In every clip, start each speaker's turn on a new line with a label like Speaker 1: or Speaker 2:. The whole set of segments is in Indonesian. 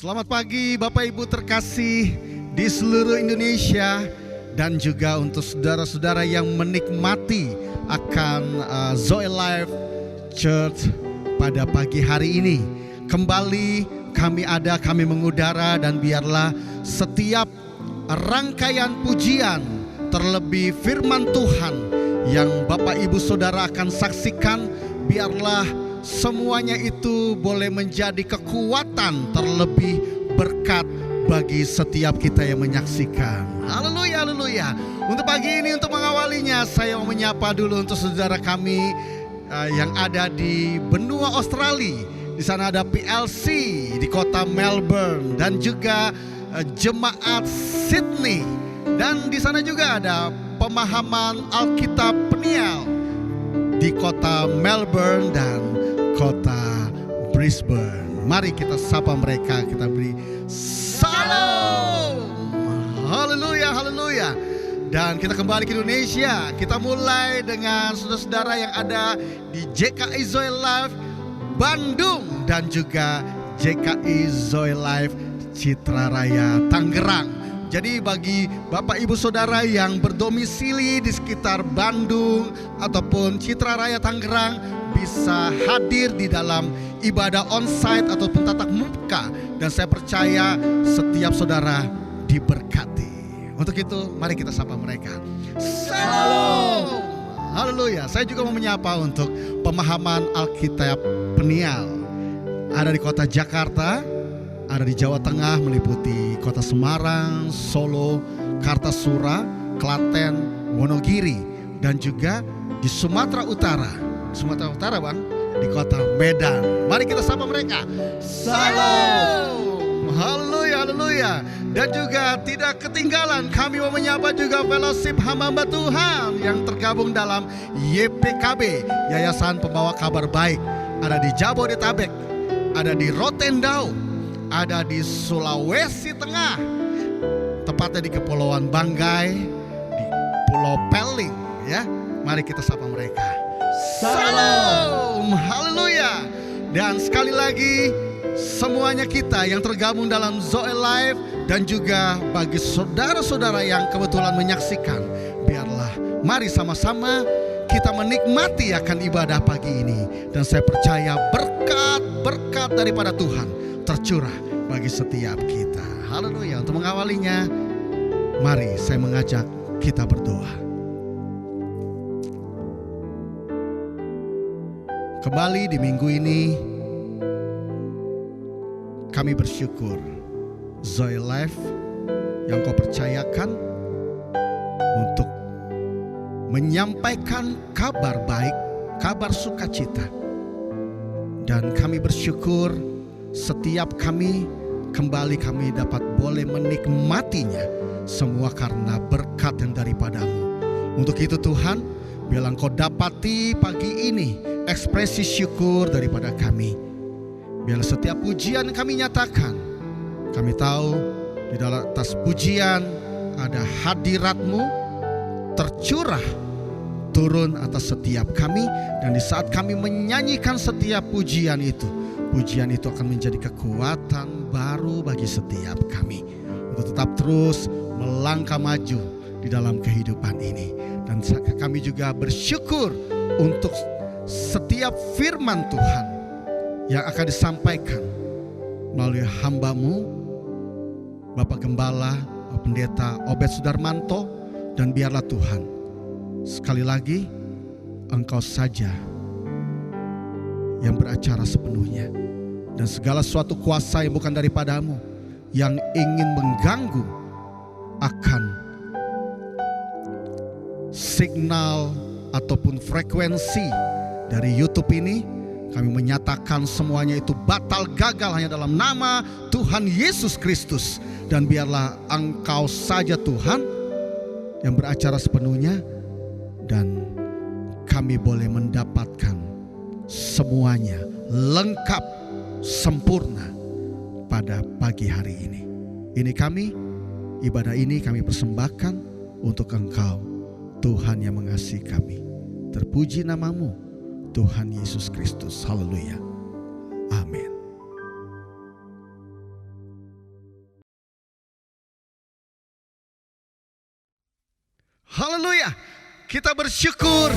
Speaker 1: Selamat pagi Bapak Ibu terkasih di seluruh Indonesia dan juga untuk saudara-saudara yang menikmati akan Zoe Life Church pada pagi hari ini. Kembali kami mengudara, dan biarlah setiap rangkaian pujian, terlebih firman Tuhan yang Bapak Ibu Saudara akan saksikan, biarlah semuanya itu boleh menjadi kekuatan, terlebih berkat bagi setiap kita yang menyaksikan. Haleluya, haleluya. Untuk pagi ini, untuk mengawalinya, saya mau menyapa dulu untuk saudara kami yang ada di benua Australia. Di sana ada PLC di kota Melbourne dan juga jemaat Sydney, dan di sana juga ada pemahaman Alkitab Peniel di kota Melbourne dan kota Brisbane. Mari kita sapa mereka, kita beri salam. Haleluya, haleluya. Dan kita kembali ke Indonesia. Kita mulai dengan saudara-saudara yang ada di JKI Zoe Life Bandung dan juga JKI Zoe Life Citra Raya Tangerang. Jadi bagi Bapak Ibu Saudara yang berdomisili di sekitar Bandung ataupun Citra Raya Tangerang, bisa hadir di dalam ibadah onsite ataupun tatap muka, dan saya percaya setiap saudara diberkati. Untuk itu mari kita sapa mereka. Salam. Haleluya. Saya juga mau menyapa untuk pemahaman Alkitab Peniel, ada di kota Jakarta, ada di Jawa Tengah meliputi kota Semarang, Solo, Kartasura, Klaten, Wonogiri, dan juga di Sumatera Utara. Sumatera Utara bang, di kota Medan. Mari kita sapa mereka. Salam. Haleluya, haleluya. Dan juga tidak ketinggalan, kami mau menyapa juga fellowship hamba-hamba Tuhan yang tergabung dalam YPKB, Yayasan Pembawa Kabar Baik. Ada di Jabodetabek, ada di Rotendao, ada di Sulawesi Tengah, tepatnya di Kepulauan Banggai, di Pulau Peling, ya. Mari kita sapa mereka. Salam, haleluya. Dan sekali lagi, semuanya kita yang tergabung dalam Zoe Life, dan juga bagi saudara-saudara yang kebetulan menyaksikan, biarlah mari sama-sama kita menikmati akan ibadah pagi ini. Dan saya percaya berkat-berkat daripada Tuhan tercurah bagi setiap kita. Haleluya. Untuk mengawalinya, mari saya mengajak kita berdoa. Kembali di minggu ini, kami bersyukur Zoe Life yang Kau percayakan untuk menyampaikan kabar baik, kabar sukacita. Dan kami bersyukur setiap kami dapat boleh menikmatinya semua karena berkat yang daripadamu. Untuk itu Tuhan, biarlah Engkau dapati pagi ini ekspresi syukur daripada kami. Biarlah setiap pujian yang kami nyatakan, kami tahu di dalam atas pujian ada hadirat-Mu tercurah turun atas setiap kami. Dan di saat kami menyanyikan setiap pujian itu akan menjadi kekuatan baru bagi setiap kami untuk tetap terus melangkah maju di dalam kehidupan ini. Dan kami juga bersyukur untuk setiap firman Tuhan yang akan disampaikan melalui hamba-Mu, Bapak Gembala, Bapak Pendeta Obed Sudarmanto. Dan biarlah Tuhan, sekali lagi Engkau saja yang beracara sepenuhnya, dan segala suatu kuasa yang bukan daripada-Mu yang ingin mengganggu akan signal ataupun frekuensi dari YouTube ini, kami menyatakan semuanya itu batal gagal hanya dalam nama Tuhan Yesus Kristus. Dan biarlah Engkau saja Tuhan yang beracara sepenuhnya, dan kami boleh mendapatkan semuanya lengkap, sempurna pada pagi hari ini. Ini kami, ibadah ini kami persembahkan untuk Engkau, Tuhan yang mengasihi kami. Terpuji nama-Mu, Tuhan Yesus Kristus. Haleluya. Amin. bersyukur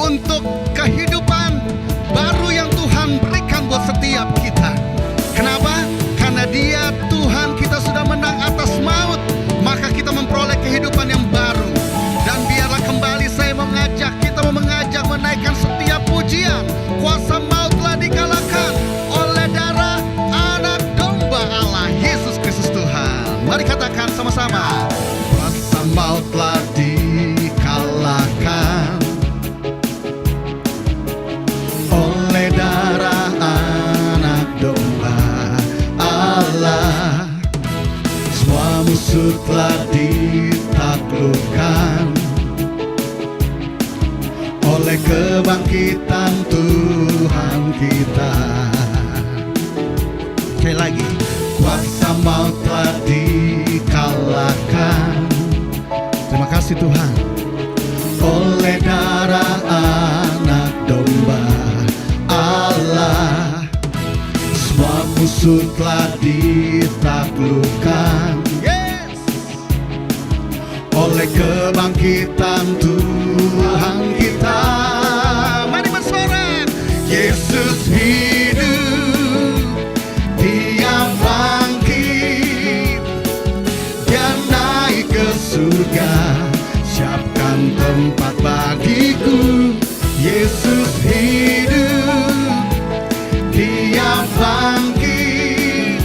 Speaker 1: untuk kehidupan baru yang Tuhan berikan buat setiap kita. Kenapa? Karena Dia, Tuhan kita sudah menang atas maut, maka kita memperoleh kehidupan yang baru. Dan biarlah kembali saya mengajak, kita mengajak menaikkan setiap pujian. Kuasa maut telah dikalahkan oleh darah Anak Domba Allah, Yesus Kristus Tuhan. Mari katakan sama-sama. Kuasa maut telah dikalahkan oleh darah Anak Domba Allah. Semua musuh telah ditaklukkan oleh kebangkitan Tuhan kita. Sekali lagi, kuasa maut telah dikalahkan. Terima kasih Tuhan. Oleh darah Anak Domba Allah, semua musuh telah ditaklukkan, yes, oleh kebangkitan Tuhan kita. Mari bersorak. Yesus hidup, Dia bangkit, Dia naik ke surga, siapkan tempat bagiku. Yesus hidup, Dia bangkit,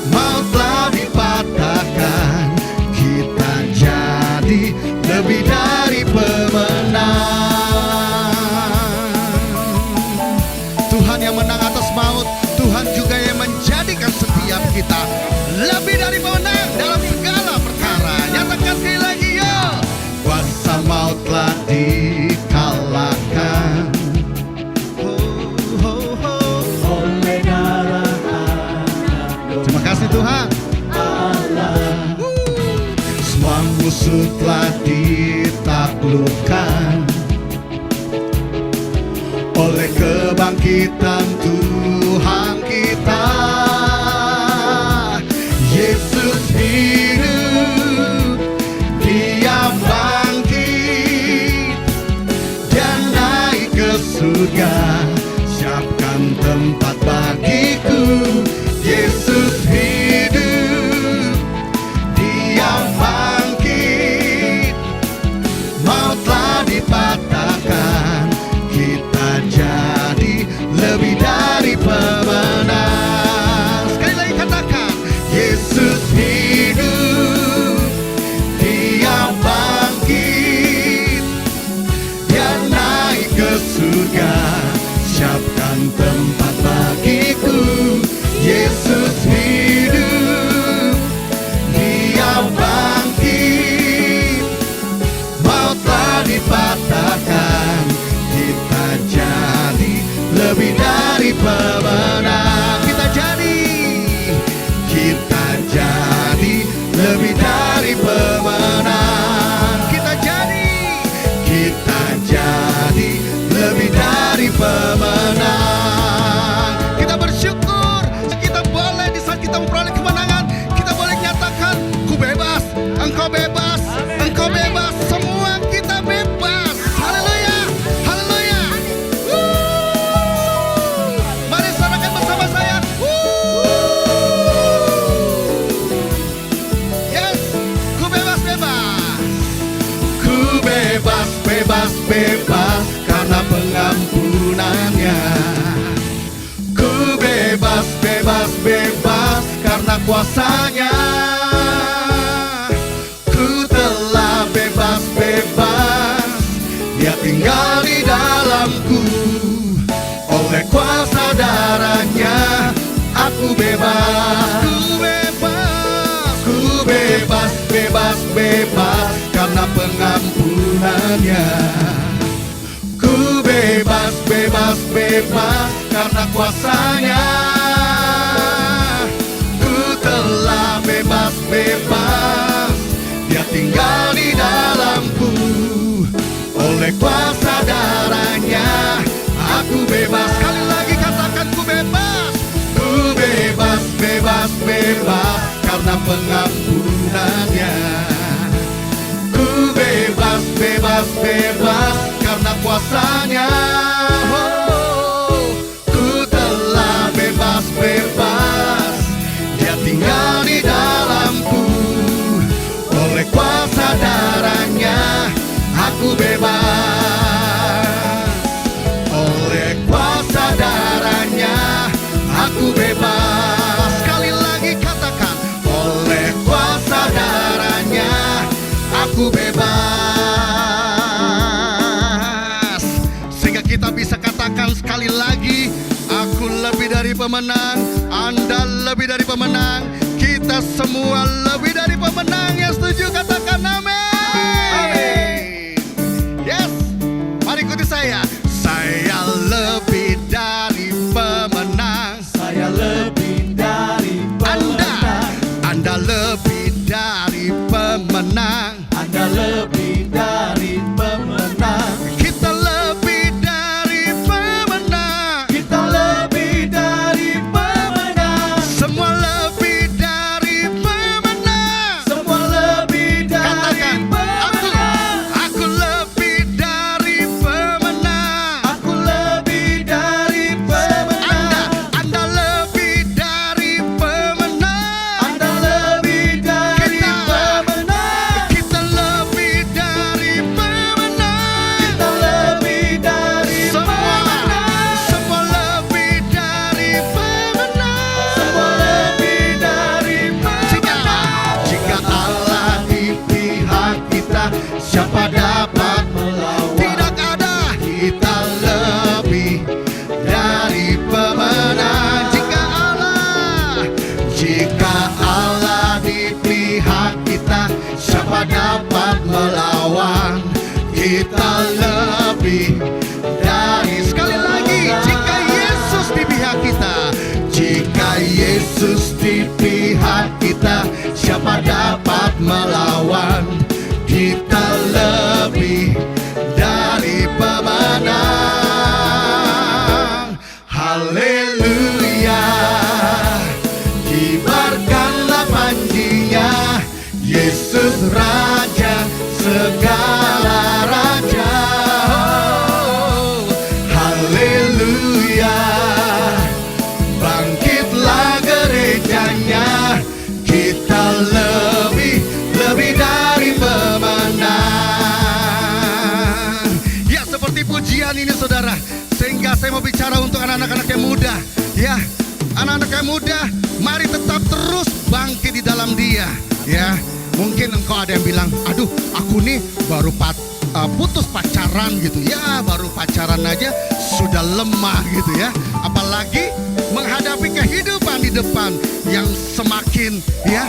Speaker 1: maut telah dipatahkan, kita jadi lebih dari pemenang. Tuhan yang menang atas maut, Tuhan juga yang menjadikan setiap kita lebih dari pemenang dalam segala perkara. Nyatakan sekali lagi, yo. Kuasa maut telah dikalahkan oleh darah Anak Domba. Terima kasih Tuhan. Semua musuh telah ditaklukkan oleh kebangkitan Tuhan kita. Yesus hidup, Dia bangkit, Dia naik ke surga, siapkan tempat bagiku. Yesus hidup, Dia bangkit, maut telah dipatahkan, kita jadi lebih dari pemenang. Sekali lagi katakan. Yesus hidup, Dia bangkit, Dia naik ke surga, siapkan tempat bagiku. Yesus hidup, Dia bangkit, maut telah dipatahkan, kita jadi lebih dari pemenang. Kita jadi lebih dari pemenang. Kita jadi lebih dari pemenang. Kita bersyukur kita boleh di saat kita memperoleh kemenangan, kita boleh nyatakan, ku bebas, engkau bebas, engkau bebas, semua kita bebas. Haleluya, haleluya. Mari sorakan bersama saya. Yes, ku bebas, bebas. Ku bebas, bebas, bebas karena pengampunannya. Ku bebas, bebas, bebas karena kuasanya. Ku telah bebas, bebas, Dia tinggal di dalamku. Oleh kuasa darahnya aku bebas. Ku bebas, ku bebas, bebas, bebas karena pengampunannya. Ku bebas, bebas, bebas karena kuasanya. Ku telah bebas, bebas, Dia tinggal di dalamku. Oleh kuasa darahnya aku bebas. Sekali lagi katakan, ku bebas. Ku bebas, bebas, bebas karena pengampunannya. Ku bebas, bebas, bebas karena kuasanya. Oh, ku telah bebas, Dia tinggal di dalamku. Oleh kuasa darahnya aku bebas. Oleh kuasa darahnya aku bebas. Sekali lagi katakan, oleh kuasa darahnya aku bebas. Sehingga kita bisa katakan sekali lagi, aku lebih dari pemenang, Anda lebih dari pemenang, kita semua lebih dari pemenang. Yang setuju katakan amin. Yes, mari ikuti saya. Saya lebih dari pemenang.
Speaker 2: Saya lebih dari pemenang.
Speaker 1: Anda lebih dari pemenang.
Speaker 2: Anda lebih dari pemenang.
Speaker 1: Kita lebih dari pemenang.
Speaker 2: Kita lebih dari pemenang.
Speaker 1: Semua lebih dari pemenang.
Speaker 2: Semua lebih dari
Speaker 1: Katakan,
Speaker 2: pemenang.
Speaker 1: aku lebih dari pemenang.
Speaker 2: Aku lebih dari pemenang.
Speaker 1: Anda lebih dari pemenang.
Speaker 2: Anda lebih dari pemenang.
Speaker 1: Kita lebih dari pemenang.
Speaker 2: Kita lebih dari pemenang.
Speaker 1: Semua lebih dari pemenang.
Speaker 2: Semua lebih dari pemenang.
Speaker 1: Jika Allah di pihak kita, siapa dapat melawan? Tidak ada. Kita lebih dari pemenang. Jika Allah di pihak kita, siapa dapat melawan? Kita lebih dari. Sekali lagi, jika Yesus di pihak kita, jika Yesus di pihak kita, siapa dapat melawan? Kita lebih dari pemenang. Haleluya, kibarkanlah panjinya, Yesus Raja segala raja. Oh, haleluya, bangkitlah gerejanya, kita lebih dari pemenang. Ya, seperti pujian ini saudara, sehingga saya mau bicara untuk anak-anak yang muda. Ya, anak-anak yang muda, mari tetap terus bangkit di dalam Dia. Ya, mungkin engkau ada yang bilang, aduh aku nih baru putus pacaran gitu. Ya, baru pacaran aja sudah lemah gitu ya. Apalagi menghadapi kehidupan di depan yang semakin ya.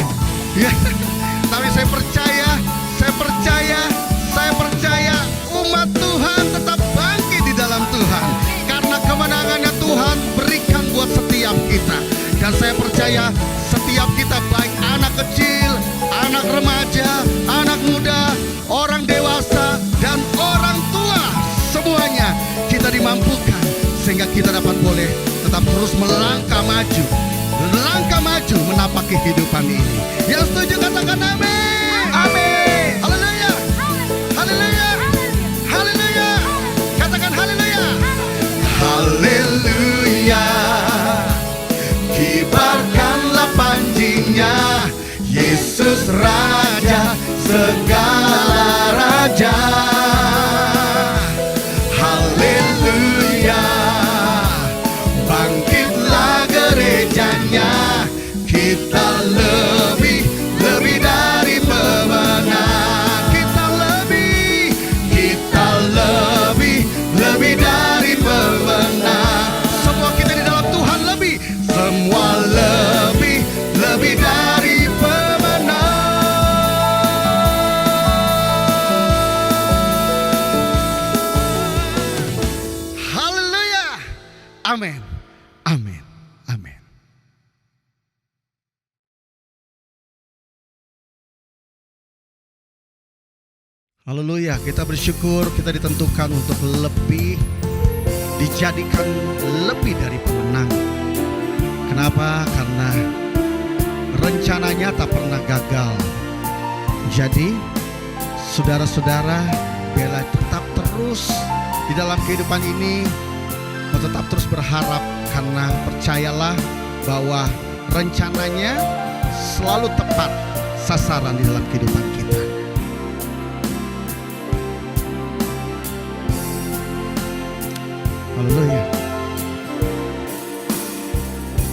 Speaker 1: Tapi saya percaya umat Tuhan tetap bangkit di dalam Tuhan, karena kemenangannya Tuhan berikan buat setiap kita. Dan saya percaya setiap kita, baik anak kecil, anak remaja, anak muda, orang dewasa, dan orang tua, semuanya kita dimampukan sehingga kita dapat boleh tetap terus melangkah maju menapaki kehidupan ini. Yang setuju katakan amin. Amin. Haleluya. Haleluya. Haleluya. Katakan haleluya. Haleluya. Kibarkanlah panjinya, Yesus Raja segala raja. Haleluya, bangkitlah gerejanya, kita lebih dari pemenang. Kita lebih dari pemenang. Semua kita di dalam Tuhan semua lebih dari pemenang. Haleluya. Amin. Amin. Amin. Haleluya, kita bersyukur kita ditentukan untuk lebih, dijadikan lebih dari pemenang. Kenapa? Karena rencananya tak pernah gagal. Jadi, saudara-saudara, Biarlah tetap terus di dalam kehidupan ini, mau tetap terus berharap, karena percayalah bahwa rencananya selalu tepat sasaran di dalam kehidupan kita. Haleluya.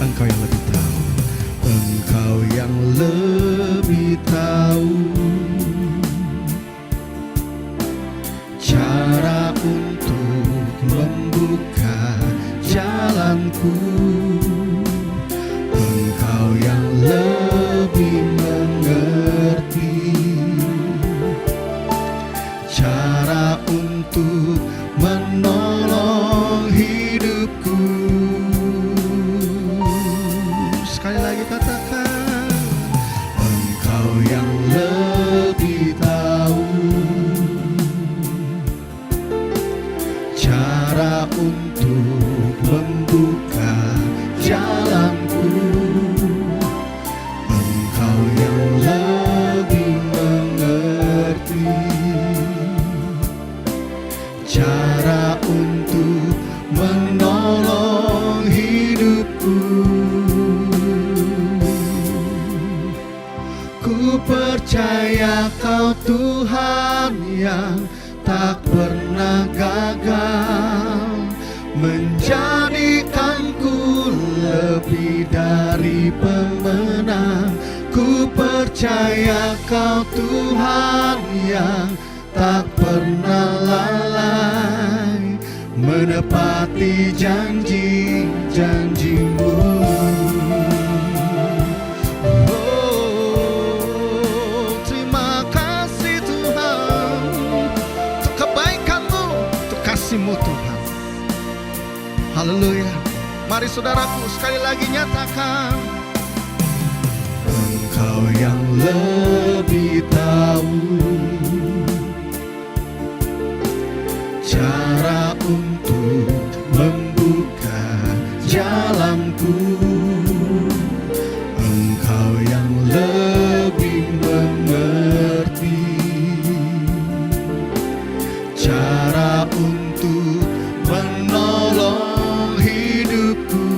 Speaker 1: Engkau yang lebih tahu, Engkau yang lebih tahu cara untuk membuka jalanku. Engkau yang lebih mengerti cara untuk menolong hidupku. Sekali lagi katakan, Engkau yang lebih tahu cara untuk membuka jalanku. Engkau yang lebih mengerti cara untuk menolong hidupku. Ku percaya Kau Tuhan yang tak pernah gagal, menjadikanku lebih dari pemenang. Ku percaya Kau Tuhan yang tak pernah lalai, menepati janji-janji-Mu. Oh, terima kasih Tuhan untuk kebaikan-Mu, untuk kasih-Mu Tuhan. Haleluya. Mari saudaraku sekali lagi nyatakan, Engkau yang lebih tahu cara untuk membuka jalanku. Engkau yang lebih mengerti cara untuk menolong hidupku.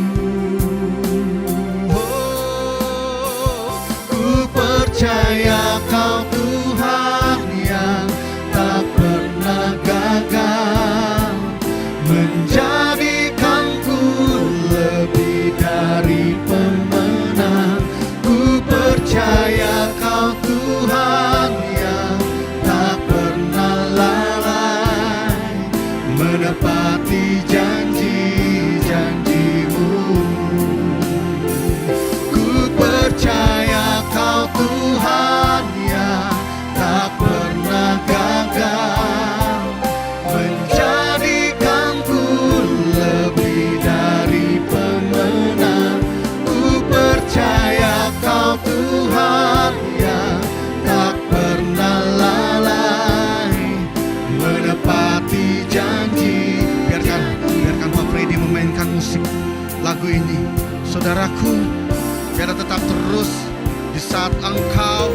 Speaker 1: Oh, ku percaya Kau Tuhan yang tak pernah gagal, menjadikanku lebih dari pemenang. Ku percaya Kau Tuhan yang tak pernah lalai, menepati janji-janji-Mu. Ku percaya Kau Tuhan yang tak pernah gagal, menjadikanku lebih dari pemenang. Ku percaya Kau Tuhan yang tak pernah lalai, menepati janji. Biarkan Pak Freddy memainkan musik lagu ini. Saudaraku, biar tetap terus di saat engkau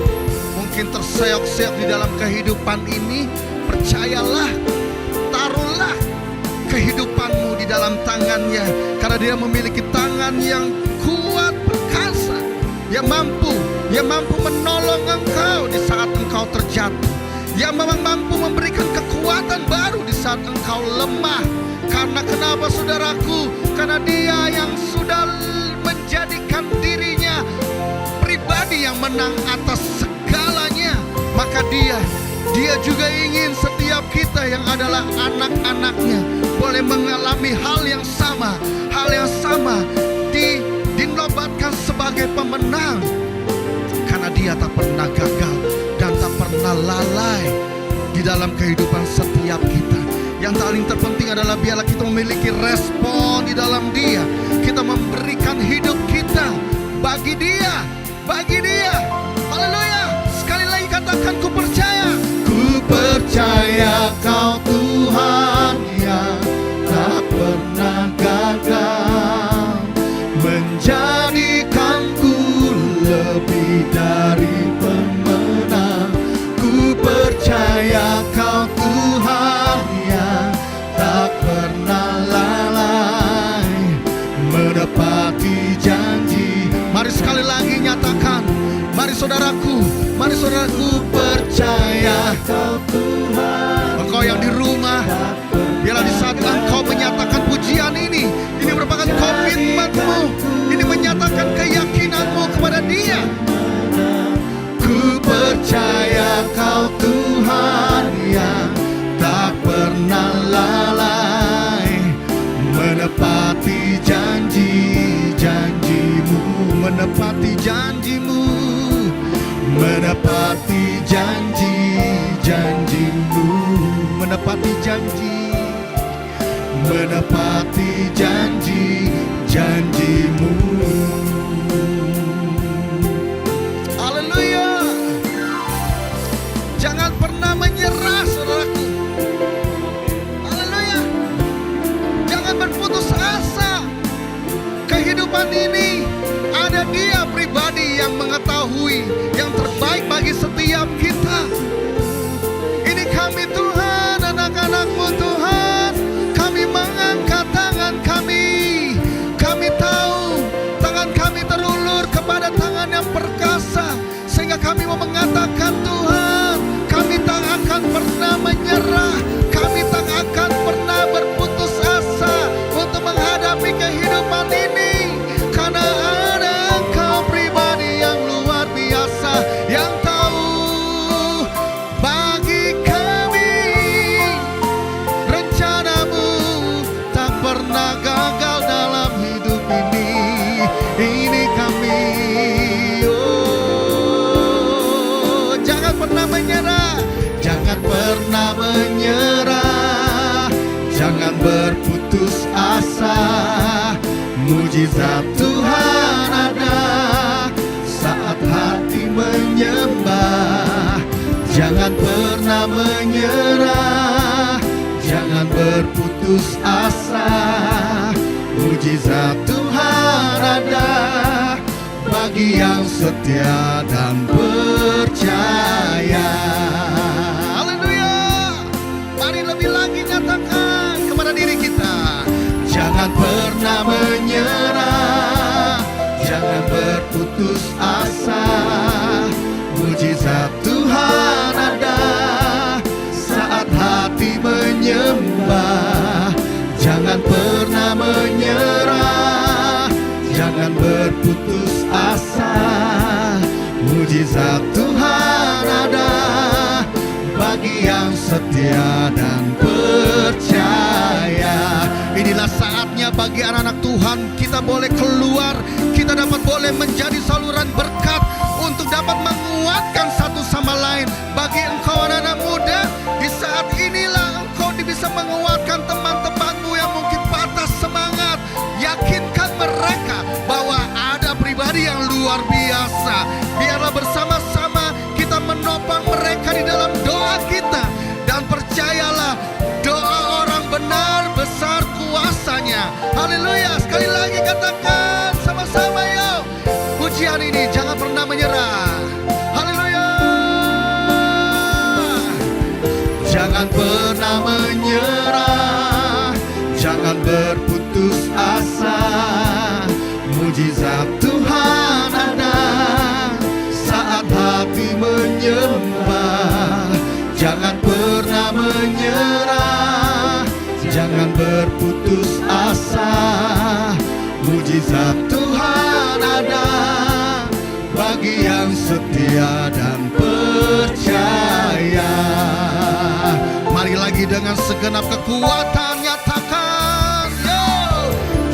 Speaker 1: mungkin terseok-seok di dalam kehidupan ini, percayalah, taruhlah kehidupanmu di dalam tangannya, karena Dia memiliki tangan yang kuat perkasa, yang mampu menolong engkau di saat engkau terjatuh, yang memang mampu memberikan kekuatan baru di saat engkau lemah. Karena kenapa saudaraku? Karena Dia yang sudah menjadikan dirinya pribadi yang menang atas segalanya, maka Dia juga ingin setiap kita yang adalah anak-anaknya boleh mengalami hal yang sama, dinobatkan sebagai pemenang. Karena Dia tak pernah gagal dan tak pernah lalai di dalam kehidupan setiap kita. Yang paling terpenting adalah biarlah kita memiliki respon di dalam Dia. Kita memberikan hidup kita bagi Dia. Haleluya. Sekali lagi katakan, ku percaya. Ku percaya Kau Tuhan yang tak pernah gagal, menjadikanku lebih dari pemenang. Ku percaya Kau Tuhan saudaraku, mari saudaraku percaya. Engkau yang di rumah, biarlah di saat engkau menyatakan pujian ini merupakan komitmenmu, ini menyatakan keyakinanmu kepada Dia. Ku percaya Kau Tuhan yang tak pernah lalai, menepati janji-janjimu, menepati janjimu, menepati janji-janjimu, menepati janji, menepati janji-janjimu. Haleluya. Jangan pernah menyerah, saudaraku. Haleluya. Jangan berputus asa. Kehidupan ini ada Dia pribadi yang mengetahui yang terbaik bagi setiap kita. Ini kami Tuhan, anak-anak-Mu Tuhan. Kami mengangkat tangan kami. Kami tahu tangan kami terulur kepada tangan yang perkasa, sehingga kami mau mengatakan, Tuhan, kami tak akan pernah menyerah. Kami tak akan pernah berputus asa untuk menghadapi kehidupan ini, karena ada Engkau pribadi yang luar biasa, yang tahu bagi kami rencanamu tak pernah gagal dalam hidup ini. Ini kami, oh, jangan pernah menyerah, jangan pernah menyerah, jangan berputus asa. Mujizat Tuhan ada saat hati menyembah. Jangan pernah menyerah, jangan berputus asa. Mujizat Tuhan ada bagi yang setia dan percaya. Haleluya. Mari lebih lagi nyatakan kepada diri kita, jangan pernah menyerah, jangan berputus asa. Mujizat Tuhan ada saat hati menyembah. Jangan pernah menyerah, jangan berputus asa. Mujizat Tuhan ada bagi yang setia dan percaya. Inilah saatnya bagi anak-anak Tuhan, kita boleh keluar, kita boleh menjadi saluran berkat untuk dapat menguatkan satu sama lain. Bagi engkau anak-anak muda, di saat inilah engkau bisa menguatkan teman-temanmu yang mungkin patah semangat. Yakinkan mereka bahwa ada pribadi yang luar biasa. Biarlah bersama-sama kita menopang mereka di dalam doa kita, dan percayalah, doa orang benar besar kuasanya. Haleluya. Sekali lagi katakan sama-sama, yuk. Pujian ini jangan pernah menyerah. Haleluya. Jangan pernah menyerah, jangan berputus asa. Mujizat Tuhan ada saat hati menyembah. Jangan pernah menyerah, jangan berputus asa. Mujizat Tuhan ada bagi yang setia dan percaya. Mari lagi dengan segenap kekuatan nyatakan, yo.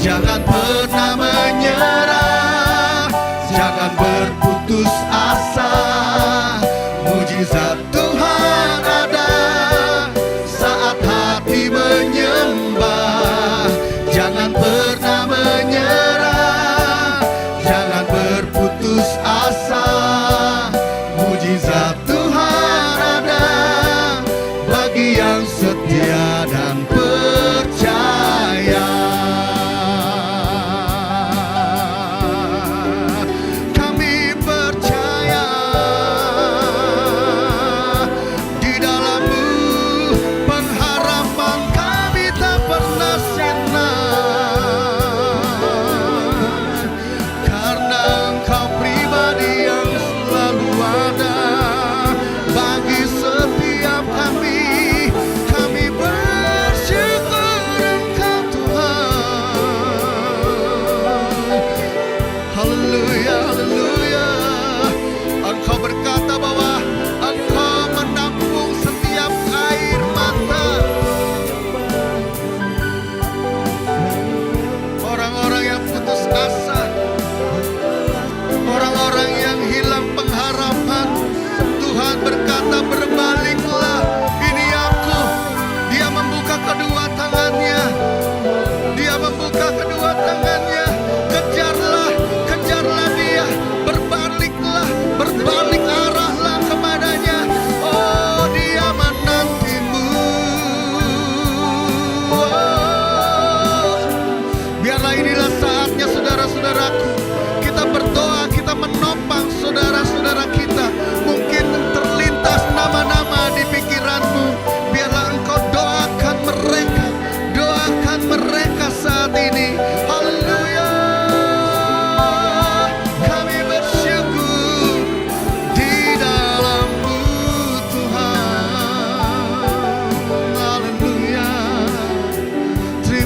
Speaker 1: Jangan pernah menyerah, jangan berputus asa. Mujizat Tuhan ada saat hati menyembah. Jangan pernah menyerah, jangan berputus asa. Mujizat Tuhan ada bagi yang setia dan percaya.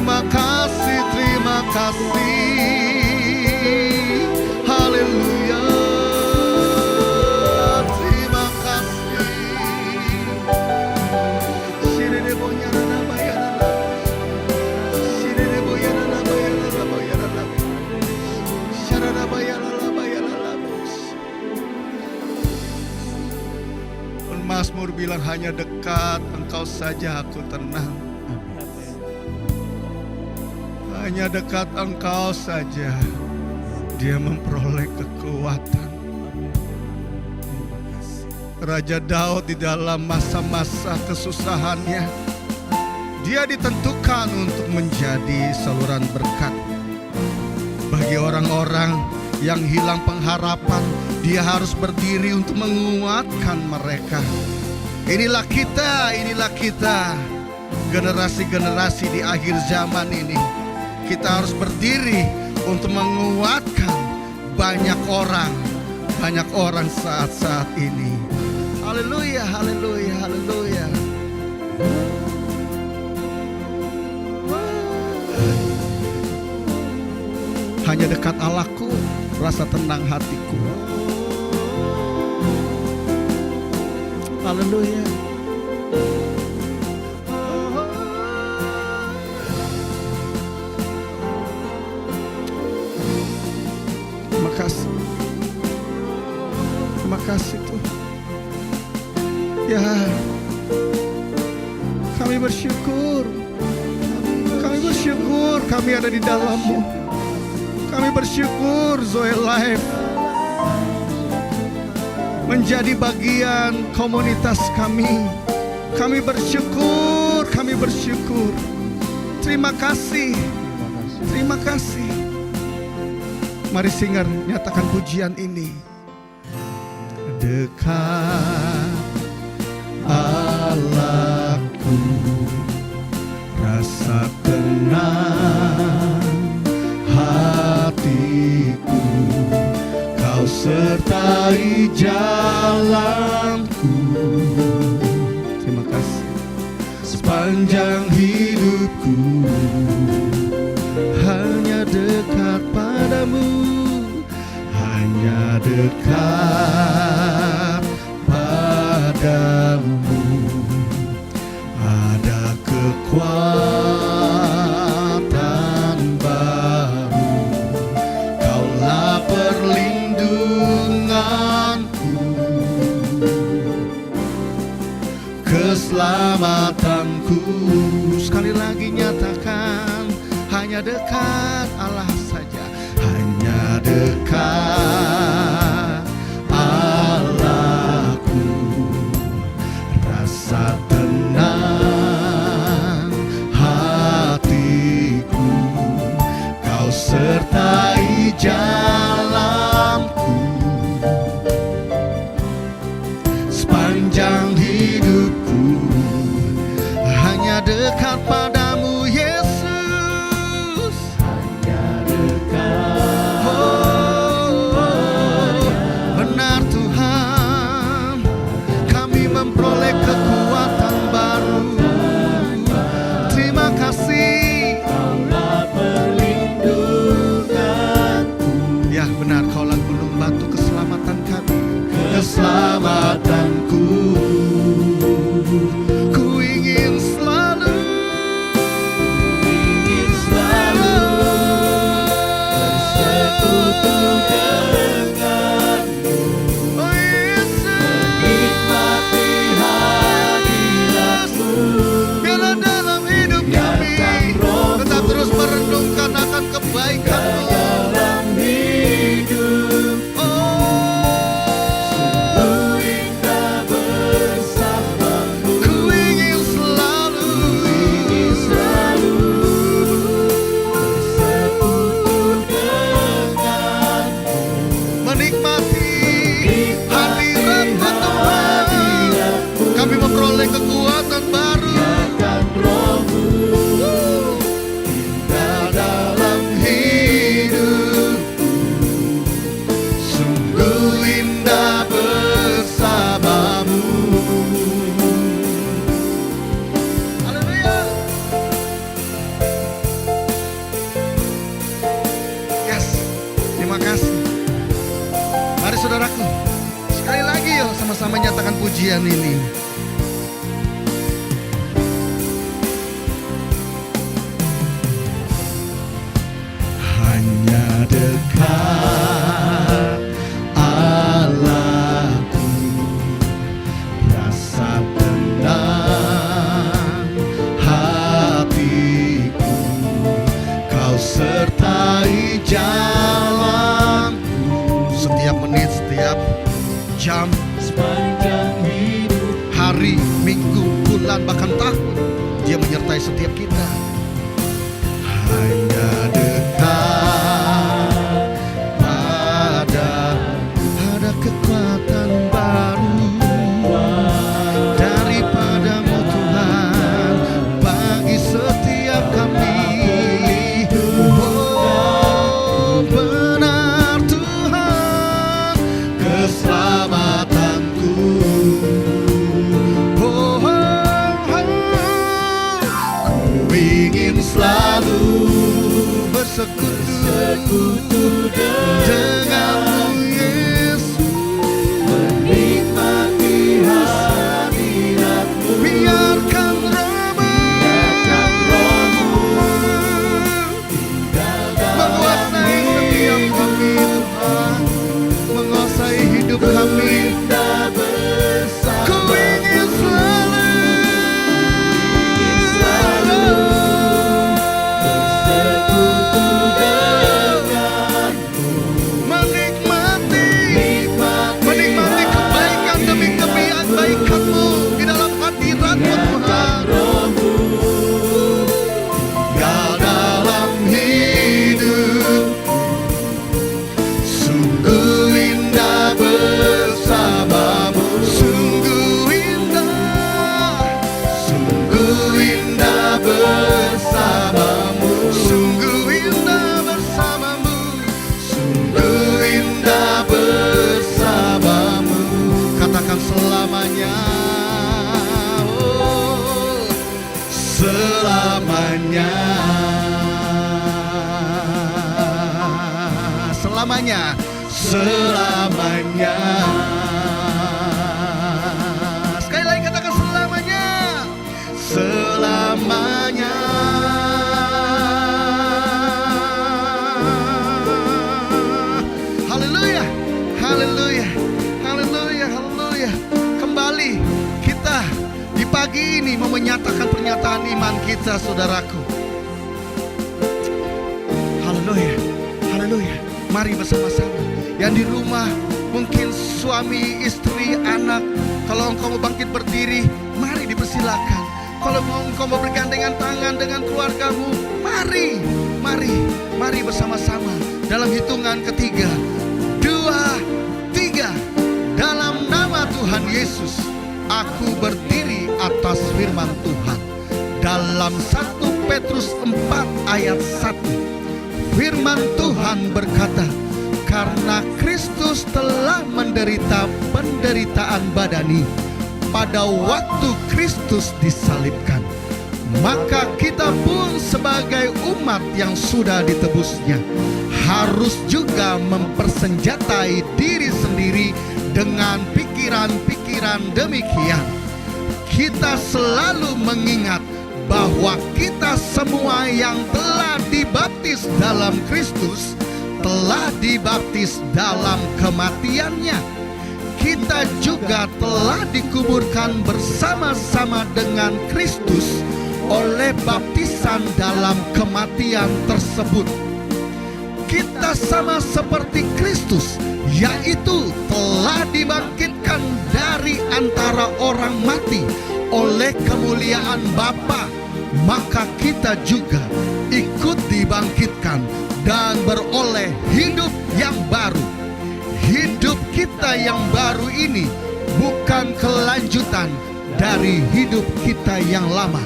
Speaker 1: Terima kasih, terima kasih. Haleluya. Terima kasih. Mazmur bilang hanya dekat Engkau saja aku tenang. Hanya dekat Engkau saja dia memperoleh kekuatan. Raja Daud di dalam masa-masa kesusahannya, dia ditentukan untuk menjadi saluran berkat. Bagi orang-orang yang hilang pengharapan, dia harus berdiri untuk menguatkan mereka. Inilah kita, generasi-generasi di akhir zaman ini. Kita harus berdiri untuk menguatkan banyak orang saat-saat ini. Haleluya, haleluya, haleluya. Hanya dekat Allahku, rasa tenang hatiku. Haleluya. Terima kasih. Terima kasih Tuhan. Ya, kami bersyukur. Kami bersyukur kami ada di dalam-Mu. Kami bersyukur Zoe Life menjadi bagian komunitas kami. Kami bersyukur, kami bersyukur. Terima kasih, terima kasih. Mari singer, nyatakan pujian ini. Dekat Allahku, rasa tenang hatiku, Kau sertai jalanku. Terima kasih. Sepanjang hidupku hanya dekat padamu, hanya dekat padamu. Ada kekuatan baru, Kaulah perlindunganku, keselamatanku. Sekali lagi nyatakan, hanya dekat Allah saja, hanya dekat Allahku, rasa tenang hatiku, Kau sertai jalanku. Sepanjang hidupku hanya dekat padamu Yesus, pujian ini.
Speaker 2: Hanya dekat Allahku, rasa tenang hatiku, Kau sertai jalanku.
Speaker 1: Setiap menit, setiap jam,
Speaker 2: Sepanjang hidup
Speaker 1: hari, minggu, bulan, bahkan tahun, Dia menyertai setiap kita.
Speaker 2: hanya dekat
Speaker 1: Ada kekuatan baru daripadamu Tuhan bagi setiap kami. Oh, benar Tuhan,
Speaker 2: keselamatanku.
Speaker 1: oh,
Speaker 2: Ku ingin selalu
Speaker 1: bersekutu denganmu Yesus.
Speaker 2: menikmati hadirat-Mu.
Speaker 1: Biarkan Roh-Mu menguasai setiap kami Tuhan, menguasai hidup kami.
Speaker 2: Kita bersama
Speaker 1: Ku ingin selalu
Speaker 2: bersekutu denganmu.
Speaker 1: menikmati kebaikan demi kebaikan-Mu di dalam hadirat-Mu Tuhan.
Speaker 2: Roh-Mu tinggal dalam hidup, sungguh indah bersamamu.
Speaker 1: Sungguh indah
Speaker 2: bersamamu.
Speaker 1: Sungguh indah bersamamu.
Speaker 2: Sungguh indah bersamamu.
Speaker 1: Katakan selamanya. Oh,
Speaker 2: Selamanya.
Speaker 1: selamanya.
Speaker 2: Selamanya.
Speaker 1: Sekali lagi katakan selamanya.
Speaker 2: Selamanya.
Speaker 1: Haleluya. Haleluya. Haleluya. Haleluya. Kembali kita di pagi ini mau menyatakan pernyataan iman kita, saudaraku. Haleluya. Haleluya. Mari bersama-sama. Yang di rumah, mungkin suami, istri, anak, kalau engkau mau bangkit berdiri, mari dipersilakan. Kalau engkau mau bergandengan tangan dengan keluargamu, mari, mari bersama-sama. Dalam hitungan ketiga, 2, 3. Dalam nama Tuhan Yesus, aku berdiri atas firman Tuhan. Dalam 1 Petrus 4 ayat 1, firman Tuhan berkata, karena Kristus telah menderita penderitaan badani pada waktu Kristus disalibkan, maka kita pun sebagai umat yang sudah ditebusnya harus juga mempersenjatai diri sendiri dengan pikiran-pikiran demikian. Kita selalu mengingat bahwa kita semua yang telah dibaptis dalam Kristus telah dibaptis dalam kematiannya. Kita juga telah dikuburkan bersama-sama dengan Kristus oleh baptisan dalam kematian tersebut. Kita sama seperti Kristus, yaitu telah dibangkitkan dari antara orang mati oleh kemuliaan Bapa, maka kita juga ikut dibangkitkan dan beroleh hidup yang baru. Hidup kita yang baru ini bukan kelanjutan dari hidup kita yang lama.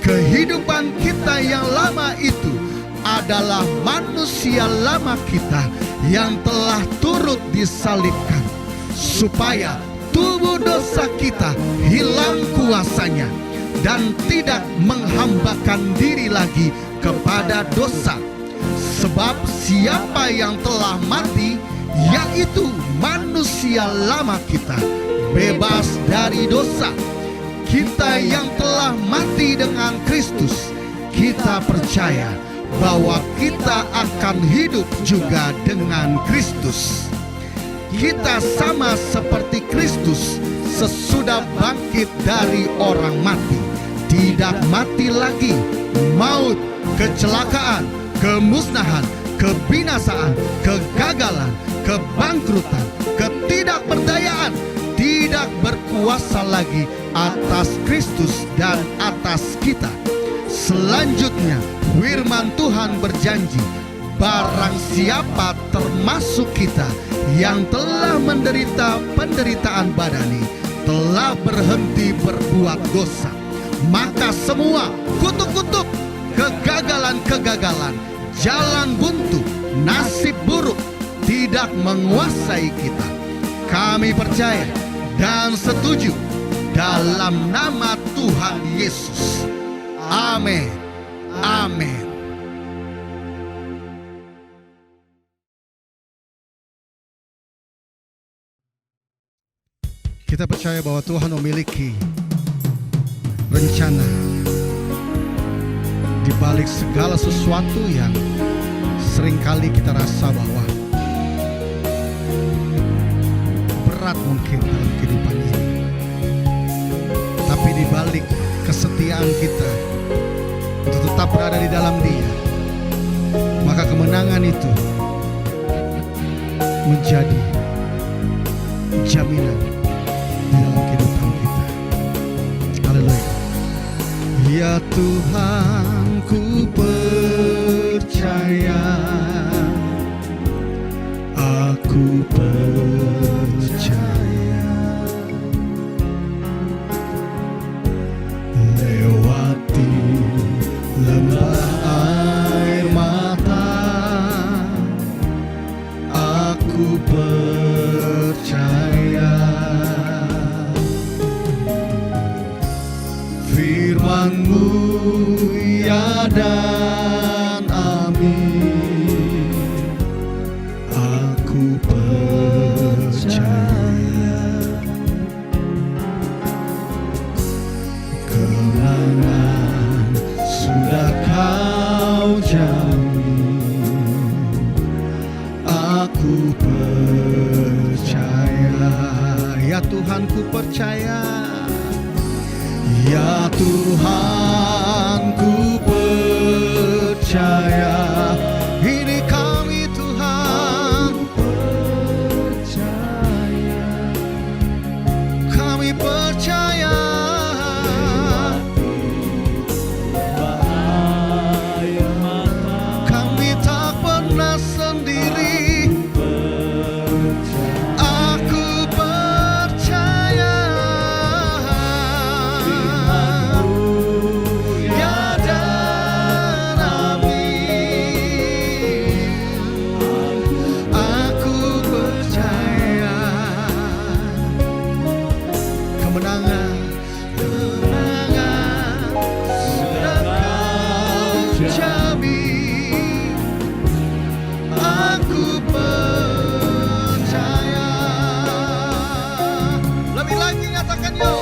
Speaker 1: Kehidupan kita yang lama itu adalah manusia lama kita yang telah turut disalibkan, supaya tubuh dosa kita hilang kuasanya dan tidak menghambakan diri lagi kepada dosa. Sebab siapa yang telah mati, yaitu manusia lama kita, bebas dari dosa. Kita yang telah mati dengan Kristus, kita percaya bahwa kita akan hidup juga dengan Kristus. Kita sama seperti Kristus sesudah bangkit dari orang mati. Tidak mati lagi, maut, kecelakaan, kemusnahan, kebinasaan, kegagalan, kebangkrutan, ketidakberdayaan tidak berkuasa lagi atas Kristus dan atas kita. Selanjutnya, firman Tuhan berjanji, barang siapa termasuk kita yang telah menderita penderitaan badani, telah berhenti berbuat dosa, maka semua kutuk-kutuk, kegagalan-kegagalan, jalan buntu, nasib buruk tidak menguasai kita. Kami percaya dan setuju dalam nama Tuhan Yesus. Amin. Amin. Kita percaya bahwa Tuhan memiliki rencana di balik segala sesuatu yang seringkali kita rasa bahwa berat mungkin dalam kehidupan ini. Tapi di balik kesetiaan kita untuk tetap berada di dalam Dia, maka kemenangan itu menjadi jaminan di dalam kehidupan kita. Haleluya. Ya Tuhan, ku percaya, aku percaya, lewati lembah air mata, aku percaya. Firman-Mu ya dan amin, aku percaya. Kemenangan sudah Kau jamin, aku percaya. Ya Tuhan, ku percaya. Ya Tuhan, ku percaya. Ini kami Tuhan, percaya. Kami percaya. Kami tak pernah sendiri. Aku percaya. Ya dan amin, aku percaya. Kemenangan, kemenangan sudah Kau jamin, aku percaya. Lebih lagi nyatakan yuk.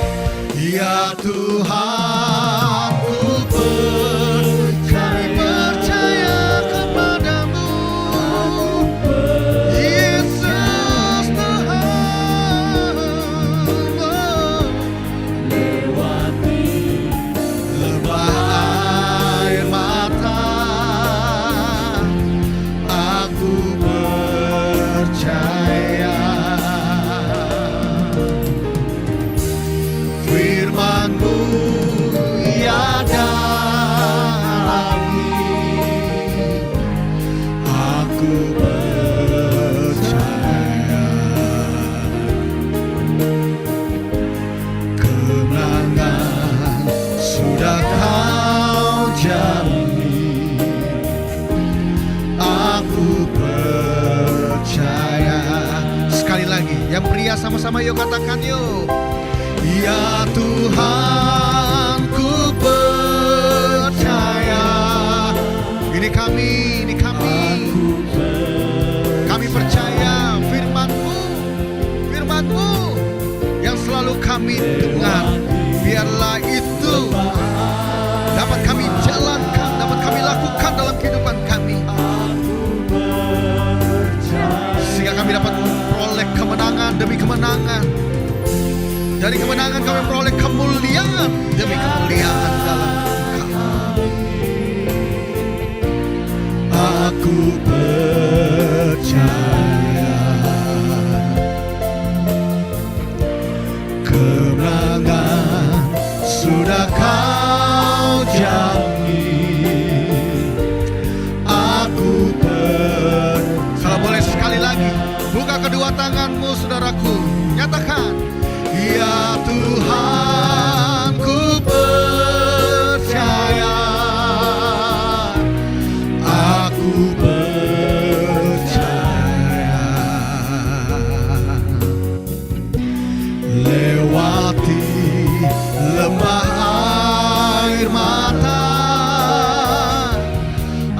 Speaker 1: Ya Tuhan, ku percaya kepadamu. Yesus Tuhan, lewati lembah air mata, aku percaya. Firman-Mu ya dan amin, aku percaya. Kemenangan sudah Kau jamin, aku percaya. Sekali lagi, yang pria sama-sama yuk katakan yuk. Ya Tuhan, ku percaya. Ini kami, ini kami. Kami percaya firman-Mu, firman-Mu yang kami dengar. Biarlah itu dapat kami jalankan, dapat kami lakukan dalam kehidupan kami, sehingga kami dapat memperoleh kemenangan demi kemenangan. Dari kemenangan kami memperoleh kemuliaan demi kemuliaan dalam Engkau.
Speaker 2: Aku percaya kemenangan sudah Kau jamin. Aku
Speaker 1: Kalau boleh sekali lagi, buka kedua tanganmu saudaraku, nyatakan, ya Tuhan, ku percaya.
Speaker 2: Aku percaya lewati lembah air mata.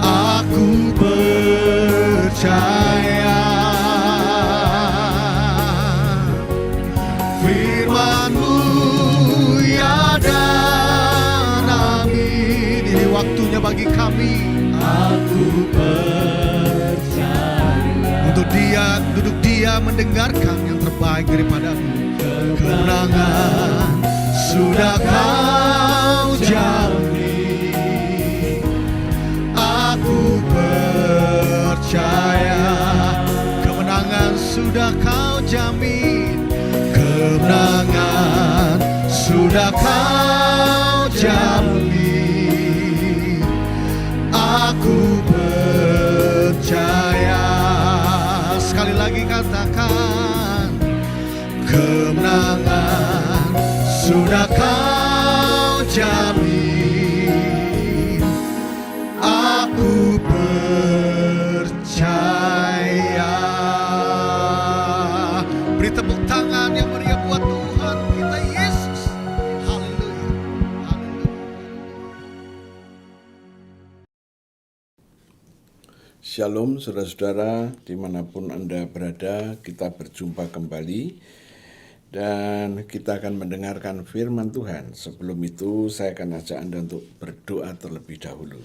Speaker 2: Aku percaya firman-Mu, ya dan amin.
Speaker 1: Ini waktunya bagi kami
Speaker 2: Aku percaya
Speaker 1: untuk duduk diam mendengarkan yang terbaik daripada-Mu.
Speaker 2: kemenangan sudah Kau jamin. Aku percaya
Speaker 1: Kemenangan sudah Kau jamin.
Speaker 2: kemenangan sudah Kau jamin. Aku percaya.
Speaker 1: Sekali lagi katakan,
Speaker 2: Kemenangan sudah Kau jamin. Aku percaya.
Speaker 1: beri tepuk tangan yang meriah buat Tuhan kita Yesus. Haleluya. Haleluya.
Speaker 3: Shalom saudara-saudara, dimanapun Anda berada, kita berjumpa kembali dan kita akan mendengarkan firman Tuhan. Sebelum itu saya akan ajak Anda untuk berdoa terlebih dahulu.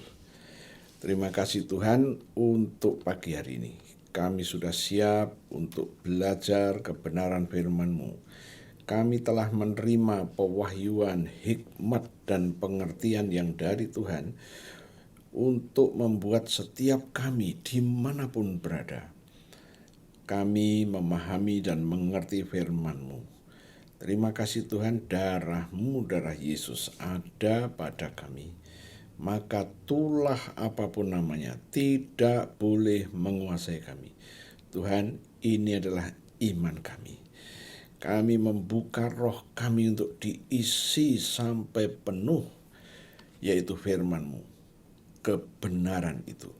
Speaker 3: Terima kasih Tuhan untuk pagi hari ini. Kami sudah siap untuk belajar kebenaran firman-Mu. Kami telah menerima pewahyuan, hikmat, dan pengertian yang dari Tuhan untuk membuat setiap kami dimanapun berada, kami memahami dan mengerti firman-Mu. Terima kasih Tuhan, darah-Mu, darah Yesus ada pada kami. Maka tulah apapun namanya tidak boleh menguasai kami. Tuhan, ini adalah iman kami. Kami membuka roh kami untuk diisi sampai penuh, yaitu firman-Mu. Kebenaran itu,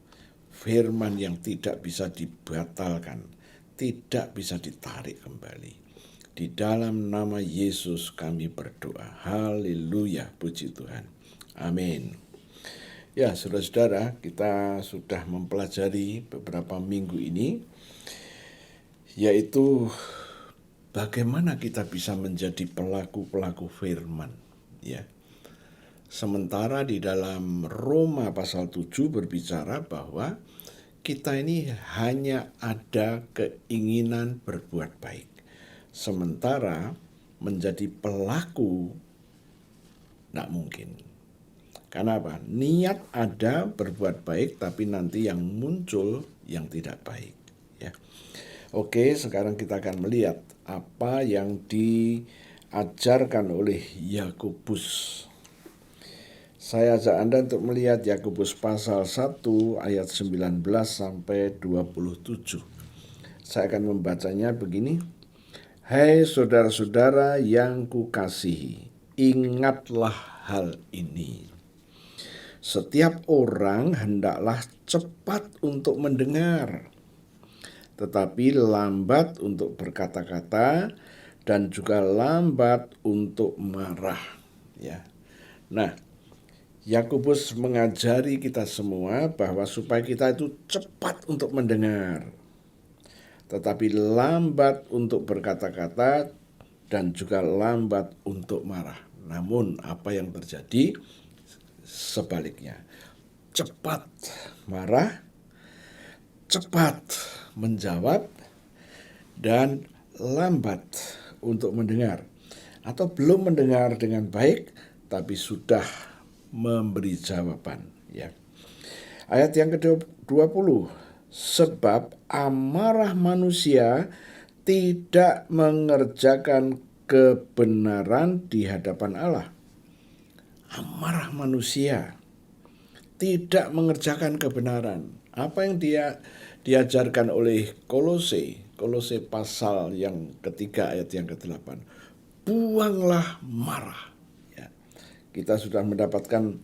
Speaker 3: firman yang tidak bisa dibatalkan, tidak bisa ditarik kembali. Di dalam nama Yesus kami berdoa. Haleluya, puji Tuhan. Amin. Ya, saudara-saudara, kita sudah mempelajari beberapa minggu ini, yaitu bagaimana kita bisa menjadi pelaku-pelaku firman, ya. Sementara di dalam Roma pasal 7 berbicara bahwa kita ini hanya ada keinginan berbuat baik. Sementara menjadi pelaku tidak mungkin. Karena apa? Niat ada berbuat baik, tapi nanti yang muncul yang tidak baik. Ya. Oke, sekarang kita akan melihat apa yang diajarkan oleh Yakobus. Saya ajak Anda untuk melihat Yakobus pasal 1 ayat 19 sampai 27. Saya akan membacanya begini. Hai saudara-saudara yang kukasihi, ingatlah hal ini. Setiap orang hendaklah cepat untuk mendengar, tetapi lambat untuk berkata-kata dan juga lambat untuk marah. Ya. Nah, Yakobus mengajari kita semua bahwa supaya kita itu cepat untuk mendengar, tetapi lambat untuk berkata-kata dan juga lambat untuk marah. Namun apa yang terjadi? Sebaliknya, cepat marah, cepat menjawab, dan lambat untuk mendengar. Atau belum mendengar dengan baik, tapi sudah memberi jawaban. Ya. Ayat yang ke-20, sebab amarah manusia tidak mengerjakan kebenaran di hadapan Allah. Amarah manusia tidak mengerjakan kebenaran. Apa yang diajarkan oleh Kolose pasal yang ketiga ayat yang ke-8. Buanglah marah. Ya. Kita sudah mendapatkan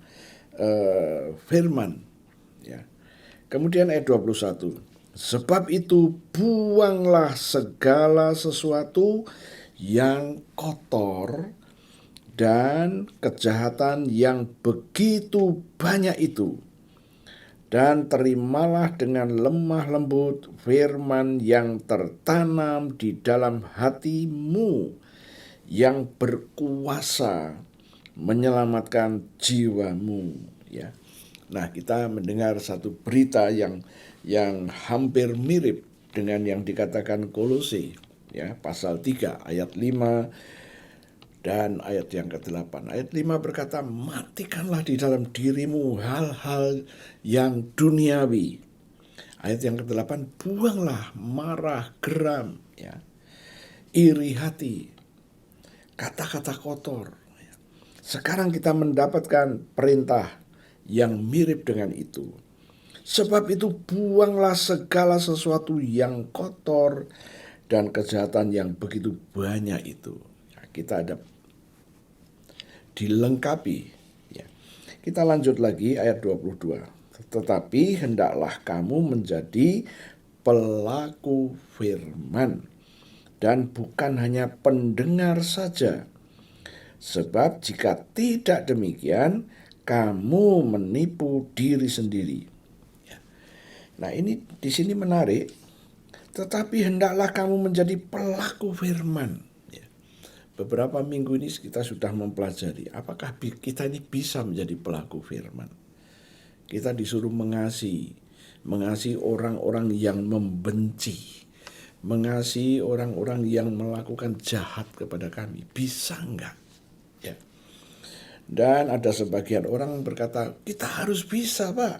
Speaker 3: firman. Ya. Kemudian ayat 21. Sebab itu buanglah segala sesuatu yang kotor dan kejahatan yang begitu banyak itu, dan terimalah dengan lemah lembut firman yang tertanam di dalam hatimu, yang berkuasa menyelamatkan jiwamu. Ya. Nah, kita mendengar satu berita yang hampir mirip dengan yang dikatakan Kolose, ya, pasal 3 ayat 5 dan ayat yang ke-8. Ayat 5 berkata, matikanlah di dalam dirimu hal-hal yang duniawi. Ayat yang ke-8, buanglah marah, geram, ya, iri hati, kata-kata kotor. Sekarang kita mendapatkan perintah yang mirip dengan itu. Sebab itu buanglah segala sesuatu yang kotor dan kejahatan yang begitu banyak itu. Ya, kita ada dilengkapi. Ya. Kita lanjut lagi ayat 22. Tetapi hendaklah kamu menjadi pelaku firman dan bukan hanya pendengar saja. Sebab jika tidak demikian, kamu menipu diri sendiri. Ya. Nah, ini di sini menarik. Tetapi hendaklah kamu menjadi pelaku firman. Beberapa minggu ini kita sudah mempelajari apakah kita ini bisa menjadi pelaku firman. Kita disuruh mengasihi orang-orang yang membenci, mengasihi orang-orang yang melakukan jahat kepada kami. Bisa enggak? Ya. Dan ada sebagian orang berkata, kita harus bisa, Pak.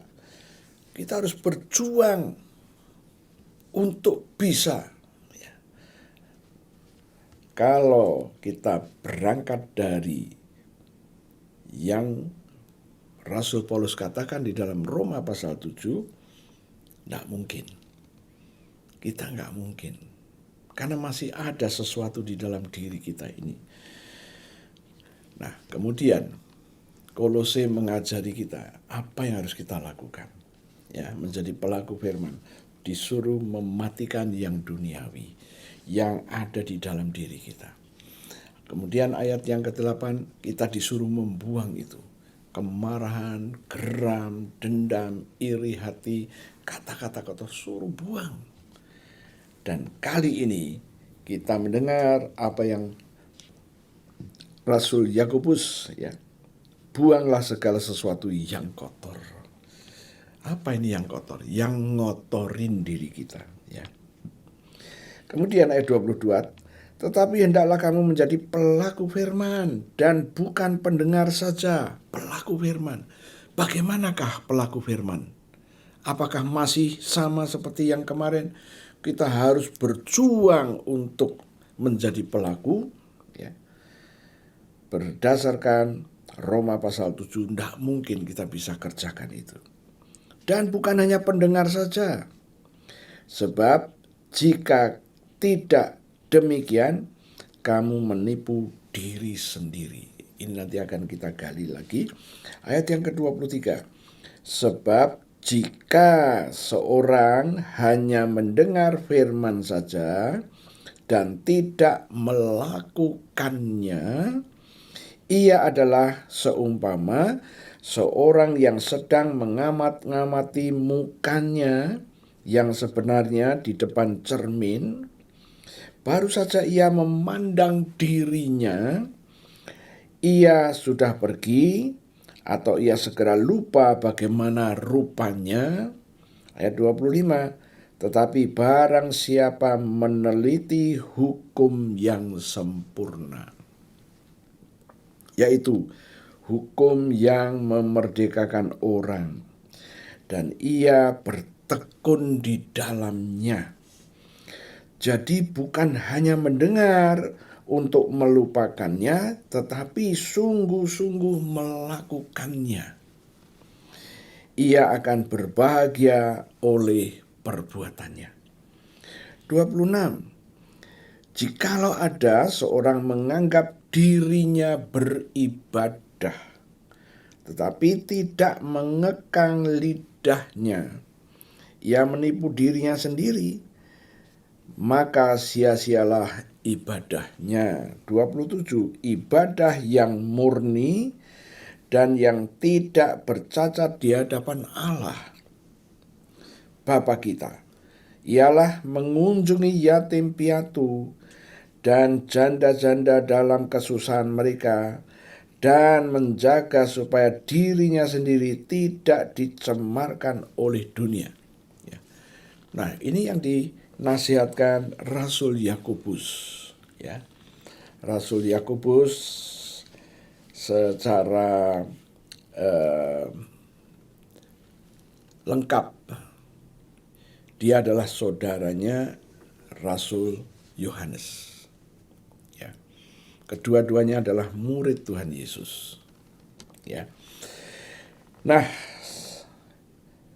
Speaker 3: Kita harus berjuang untuk bisa. Kalau kita berangkat dari yang Rasul Paulus katakan di dalam Roma pasal 7, tidak mungkin. Kita nggak mungkin. Karena masih ada sesuatu di dalam diri kita ini. Nah, kemudian Kolose mengajari kita apa yang harus kita lakukan. Ya, menjadi pelaku firman. Disuruh mematikan yang duniawi, yang ada di dalam diri kita. Kemudian ayat yang ke-8, kita disuruh membuang itu. Kemarahan, geram, dendam, iri hati, kata-kata kotor, suruh buang. Dan kali ini kita mendengar apa yang Rasul Yakobus, ya, buanglah segala sesuatu yang kotor. Apa ini yang kotor? Yang ngotorin diri kita, ya. Kemudian ayat 22, tetapi hendaklah kamu menjadi pelaku firman dan bukan pendengar saja, pelaku firman. Bagaimanakah pelaku firman? Apakah masih sama seperti yang kemarin? Kita harus berjuang untuk menjadi pelaku, ya. Berdasarkan Roma pasal 7, tidak mungkin kita bisa kerjakan itu. Dan bukan hanya pendengar saja. Sebab jika tidak demikian, kamu menipu diri sendiri. Ini nanti akan kita gali lagi. Ayat yang ke-23. Sebab jika seorang hanya mendengar firman saja dan tidak melakukannya, ia adalah seumpama seorang yang sedang mengamat-ngamati mukanya yang sebenarnya di depan cermin, Baru saja ia memandang dirinya, ia sudah pergi, atau ia segera lupa bagaimana rupanya. Ayat 25, tetapi barang siapa meneliti hukum yang sempurna, yaitu hukum yang memerdekakan orang, dan ia bertekun di dalamnya. Jadi bukan hanya mendengar untuk melupakannya, tetapi sungguh-sungguh melakukannya. Ia akan berbahagia oleh perbuatannya. 26. Jikalau ada seorang menganggap dirinya beribadah, tetapi tidak mengekang lidahnya, ia menipu dirinya sendiri, maka sia-sialah ibadahnya. 27. Ibadah yang murni dan yang tidak bercacat di hadapan Allah Bapa kita ialah mengunjungi yatim piatu dan janda-janda dalam kesusahan mereka, dan menjaga supaya dirinya sendiri tidak dicemarkan oleh dunia. Nah, ini yang dinasihatkan Rasul Yakobus, ya. Rasul Yakobus secara lengkap, dia adalah saudaranya Rasul Yohanes. Ya. Kedua-duanya adalah murid Tuhan Yesus. Ya. Nah,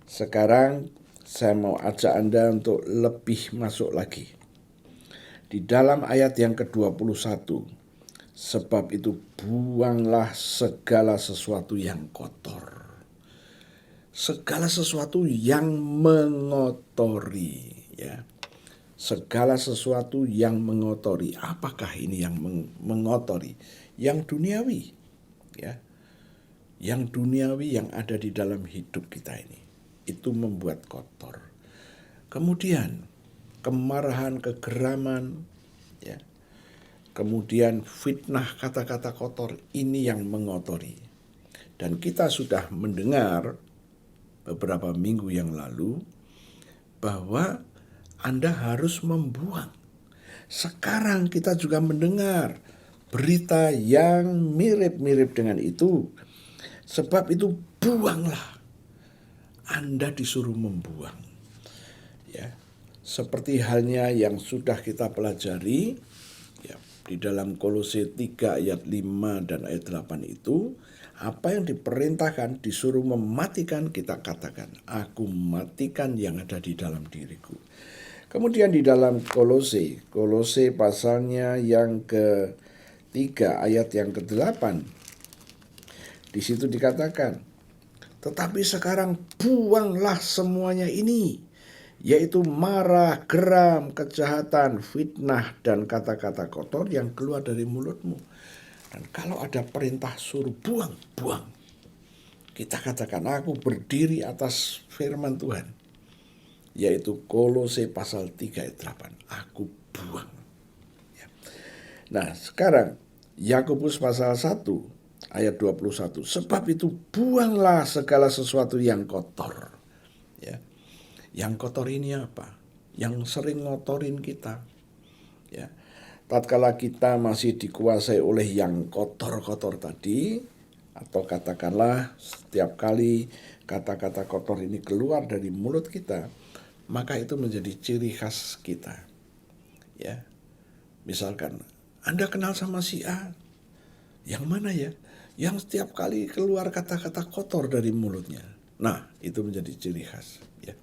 Speaker 3: sekarang saya mau ajak Anda untuk lebih masuk lagi. Di dalam ayat yang ke-21, sebab itu buanglah segala sesuatu yang kotor. Segala sesuatu yang mengotori, ya. Segala sesuatu yang mengotori. Apakah ini yang mengotori? Yang duniawi, ya. Yang duniawi yang ada di dalam hidup kita ini, itu membuat kotor. Kemudian kemarahan, kegeraman, ya. Kemudian fitnah, kata-kata kotor, ini yang mengotori. Dan kita sudah mendengar beberapa minggu yang lalu bahwa Anda harus membuang. Sekarang kita juga mendengar berita yang mirip-mirip dengan itu. Sebab itu buanglah. Anda disuruh membuang. Ya. Seperti halnya yang sudah kita pelajari, ya, di dalam Kolose 3 ayat 5 dan ayat 8 itu, apa yang diperintahkan disuruh mematikan, kita katakan, aku matikan yang ada di dalam diriku. Kemudian di dalam Kolose pasalnya yang ke-3 ayat yang ke-8, di situ dikatakan, tetapi sekarang buanglah semuanya ini, yaitu marah, geram, kejahatan, fitnah, dan kata-kata kotor yang keluar dari mulutmu. Dan kalau ada perintah suruh buang, buang. Kita katakan, aku berdiri atas firman Tuhan, yaitu Kolose pasal 3 ayat 8. Aku buang. Ya. Nah, sekarang Yakobus pasal 1 ayat 21. Sebab itu buanglah segala sesuatu yang kotor. Ya. Yang kotor ini apa? Yang sering ngotorin kita. Ya. Tatkala kita masih dikuasai oleh yang kotor-kotor tadi, atau katakanlah setiap kali kata-kata kotor ini keluar dari mulut kita, maka itu menjadi ciri khas kita. Ya. Misalkan, Anda kenal sama si A, yang mana ya? Yang setiap kali keluar kata-kata kotor dari mulutnya. Nah, itu menjadi ciri khas. Ya.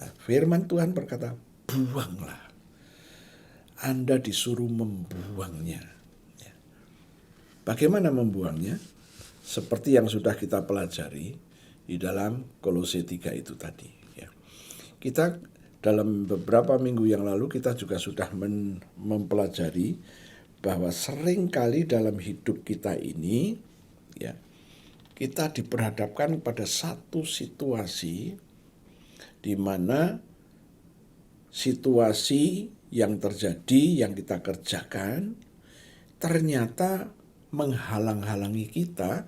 Speaker 3: Nah, firman Tuhan berkata, buanglah. Anda disuruh membuangnya. Ya. Bagaimana membuangnya? Seperti yang sudah kita pelajari di dalam Kolose 3 itu tadi. Ya. Kita dalam beberapa minggu yang lalu kita juga sudah mempelajari bahwa seringkali dalam hidup kita ini, ya, kita diperhadapkan pada satu situasi di mana situasi yang terjadi, yang kita kerjakan, ternyata menghalang-halangi kita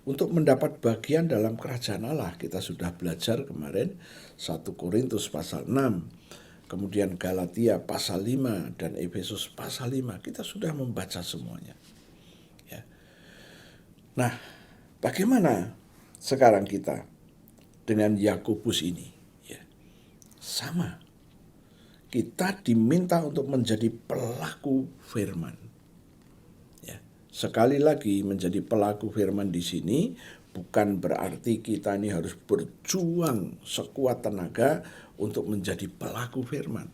Speaker 3: untuk mendapat bagian dalam kerajaan Allah. Kita sudah belajar kemarin 1 Korintus pasal 6, kemudian Galatia pasal 5, dan Efesus pasal 5. Kita sudah membaca semuanya. Ya. Nah, bagaimana sekarang kita dengan Yakobus ini? Ya. Sama. Kita diminta untuk menjadi pelaku firman. Ya. Sekali lagi, menjadi pelaku firman di sini bukan berarti kita ini harus berjuang sekuat tenaga untuk menjadi pelaku firman.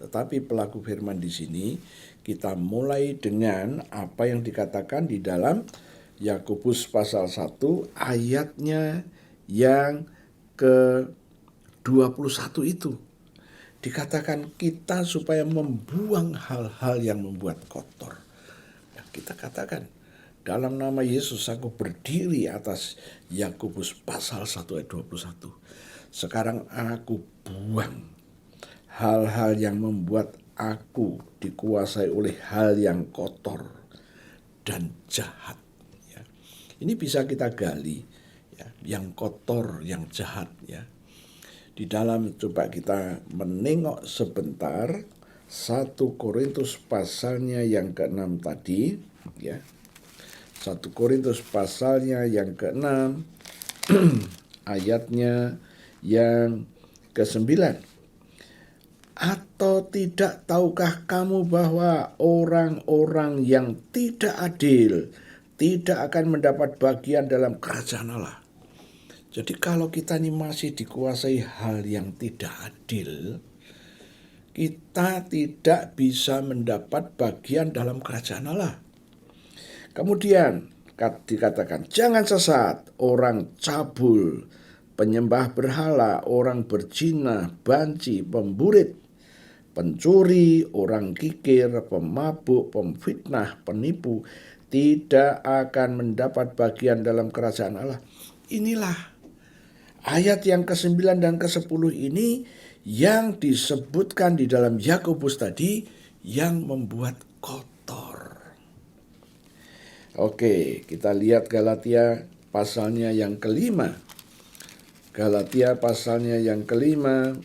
Speaker 3: Tetapi pelaku firman di sini kita mulai dengan apa yang dikatakan di dalam Yakobus pasal 1 ayatnya yang ke-21 itu. Dikatakan kita supaya membuang hal-hal yang membuat kotor. Ya, kita katakan, dalam nama Yesus aku berdiri atas Yakobus pasal 1 ayat 21. Sekarang aku buang hal-hal yang membuat aku dikuasai oleh hal yang kotor dan jahat. Ya. Ini bisa kita gali, ya, yang kotor, yang jahat. Ya. Di dalam, coba kita menengok sebentar 1 Korintus pasalnya yang ke-6 tadi, ya. 1 Korintus pasalnya yang ke-6 ayatnya yang ke-9. Atau tidak tahukah kamu bahwa orang-orang yang tidak adil tidak akan mendapat bagian dalam kerajaan Allah? Jadi kalau kita ini masih dikuasai hal yang tidak adil, kita tidak bisa mendapat bagian dalam kerajaan Allah. Kemudian dikatakan, jangan sesat, orang cabul, penyembah berhala, orang berzina, banci, pemburit, pencuri, orang kikir, pemabuk, pemfitnah, penipu, tidak akan mendapat bagian dalam kerajaan Allah. Inilah ayat yang ke-9 dan ke-10 ini yang disebutkan di dalam Yakobus tadi yang membuat kotor. Oke, kita lihat Galatia pasalnya yang ke-5. Galatia pasalnya yang ke-5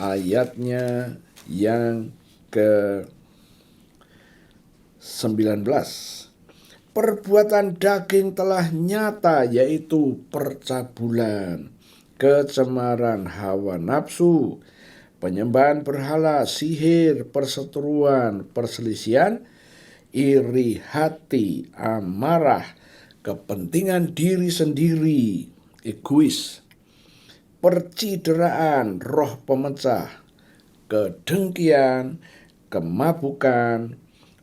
Speaker 3: ayatnya yang ke-19. Perbuatan daging telah nyata, yaitu percabulan, kecemaran hawa nafsu, penyembahan berhala, sihir, perseteruan, perselisihan, iri hati, amarah, kepentingan diri sendiri, egois, percideraan, roh pemecah, kedengkian, kemabukan,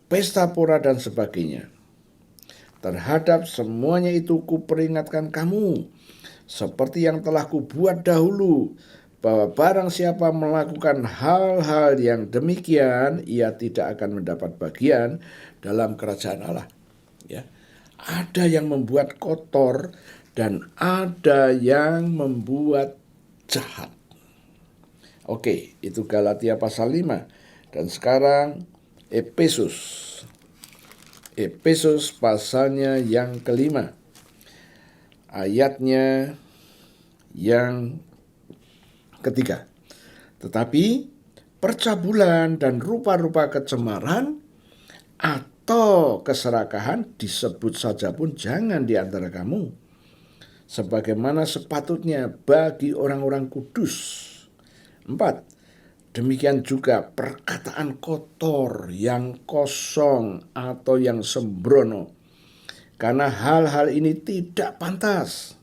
Speaker 3: pesta pora dan sebagainya. Terhadap semuanya itu kuperingatkan kamu, seperti yang telah kubuat dahulu, bahwa barang siapa melakukan hal-hal yang demikian, ia tidak akan mendapat bagian dalam kerajaan Allah. Ya. Ada yang membuat kotor dan ada yang membuat jahat. Oke, itu Galatia pasal 5. Dan sekarang Efesus. Efesus pasalnya yang ke-5. Ayatnya yang ke-3. Tetapi percabulan dan rupa-rupa kecemaran atau keserakahan disebut saja pun jangan di antara kamu, sebagaimana sepatutnya bagi orang-orang kudus. 4. Demikian juga perkataan kotor, yang kosong atau yang sembrono, karena hal-hal ini tidak pantas.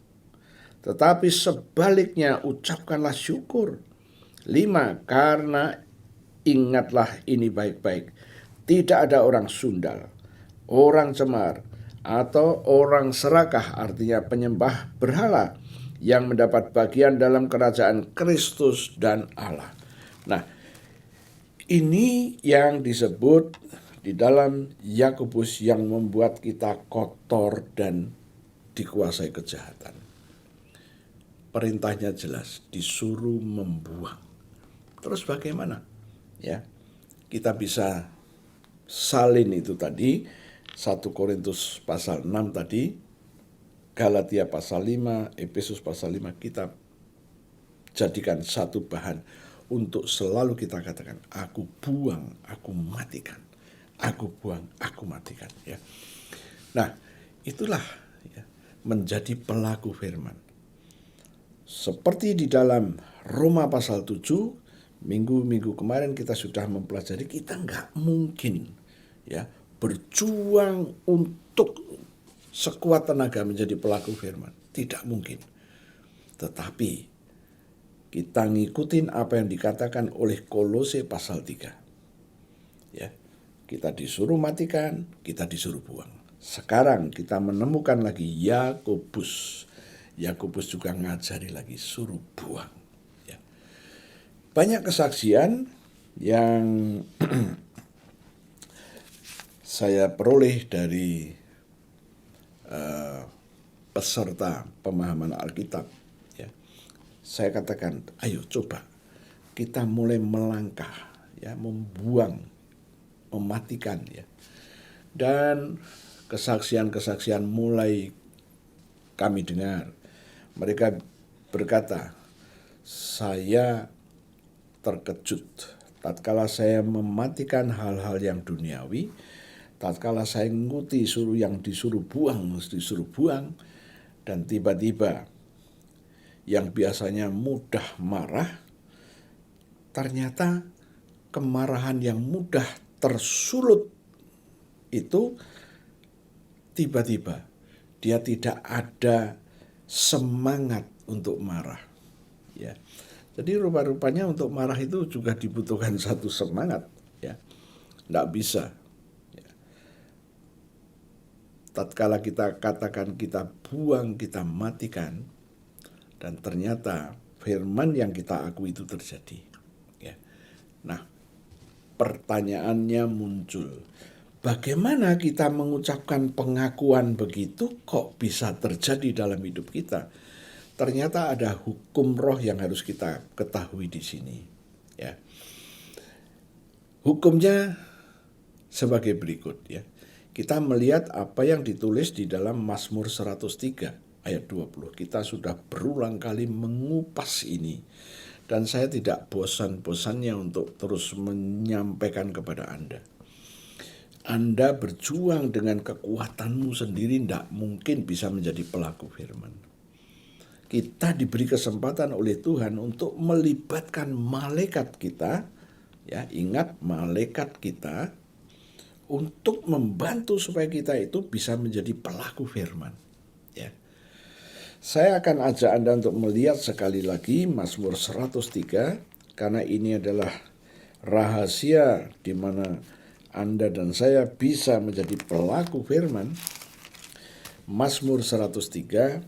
Speaker 3: Tetapi sebaliknya ucapkanlah syukur. 5. Karena ingatlah ini baik-baik, tidak ada orang sundal, orang cemar, atau orang serakah, artinya penyembah berhala, yang mendapat bagian dalam kerajaan Kristus dan Allah. Nah, ini yang disebut di dalam Yakobus yang membuat kita kotor dan dikuasai kejahatan. Perintahnya jelas, disuruh membuang. Terus bagaimana? Ya, kita bisa salin itu tadi, 1 Korintus pasal 6 tadi, Galatia pasal 5, Efesus pasal 5, kita jadikan satu bahan untuk selalu kita katakan, aku buang, aku matikan. Aku buang, aku matikan. Ya. Nah, itulah ya, menjadi pelaku firman. Seperti di dalam Roma pasal 7, minggu-minggu kemarin kita sudah mempelajari, kita nggak mungkin ya berjuang untuk sekuat tenaga menjadi pelaku firman. Tidak mungkin. Tetapi kita ngikutin apa yang dikatakan oleh Kolose pasal 3. Ya, kita disuruh matikan, kita disuruh buang. Sekarang kita menemukan lagi Yakobus. Yakobus juga ngajari lagi, suruh buang. Ya. Banyak kesaksian yang saya peroleh dari peserta pemahaman Alkitab. Ya. Saya katakan, ayo coba kita mulai melangkah, ya, membuang, mematikan, ya. Dan kesaksian-kesaksian mulai kami dengar. Mereka berkata, saya terkejut tatkala saya mematikan hal-hal yang duniawi, tatkala saya ngikuti yang disuruh buang, dan tiba-tiba yang biasanya mudah marah, ternyata kemarahan yang mudah tersulut itu tiba-tiba dia tidak ada semangat untuk marah. Ya. Jadi rupa-rupanya untuk marah itu juga dibutuhkan satu semangat. Ya. Tidak bisa. Ya. Tatkala kita katakan kita buang, kita matikan, dan ternyata firman yang kita akui itu terjadi. Ya. Nah, pertanyaannya muncul. Bagaimana kita mengucapkan pengakuan begitu kok bisa terjadi dalam hidup kita? Ternyata ada hukum roh yang harus kita ketahui di sini. Ya. Hukumnya sebagai berikut. Ya. Kita melihat apa yang ditulis di dalam Mazmur 103 ayat 20. Kita sudah berulang kali mengupas ini. Dan saya tidak bosan-bosannya untuk terus menyampaikan kepada Anda. Anda berjuang dengan kekuatanmu sendiri tidak mungkin bisa menjadi pelaku firman. Kita diberi kesempatan oleh Tuhan untuk melibatkan malaikat kita, ya, ingat malaikat kita, untuk membantu supaya kita itu bisa menjadi pelaku firman. Ya. Saya akan ajak Anda untuk melihat sekali lagi Mazmur 103, karena ini adalah rahasia di mana Anda dan saya bisa menjadi pelaku firman. Mazmur 103,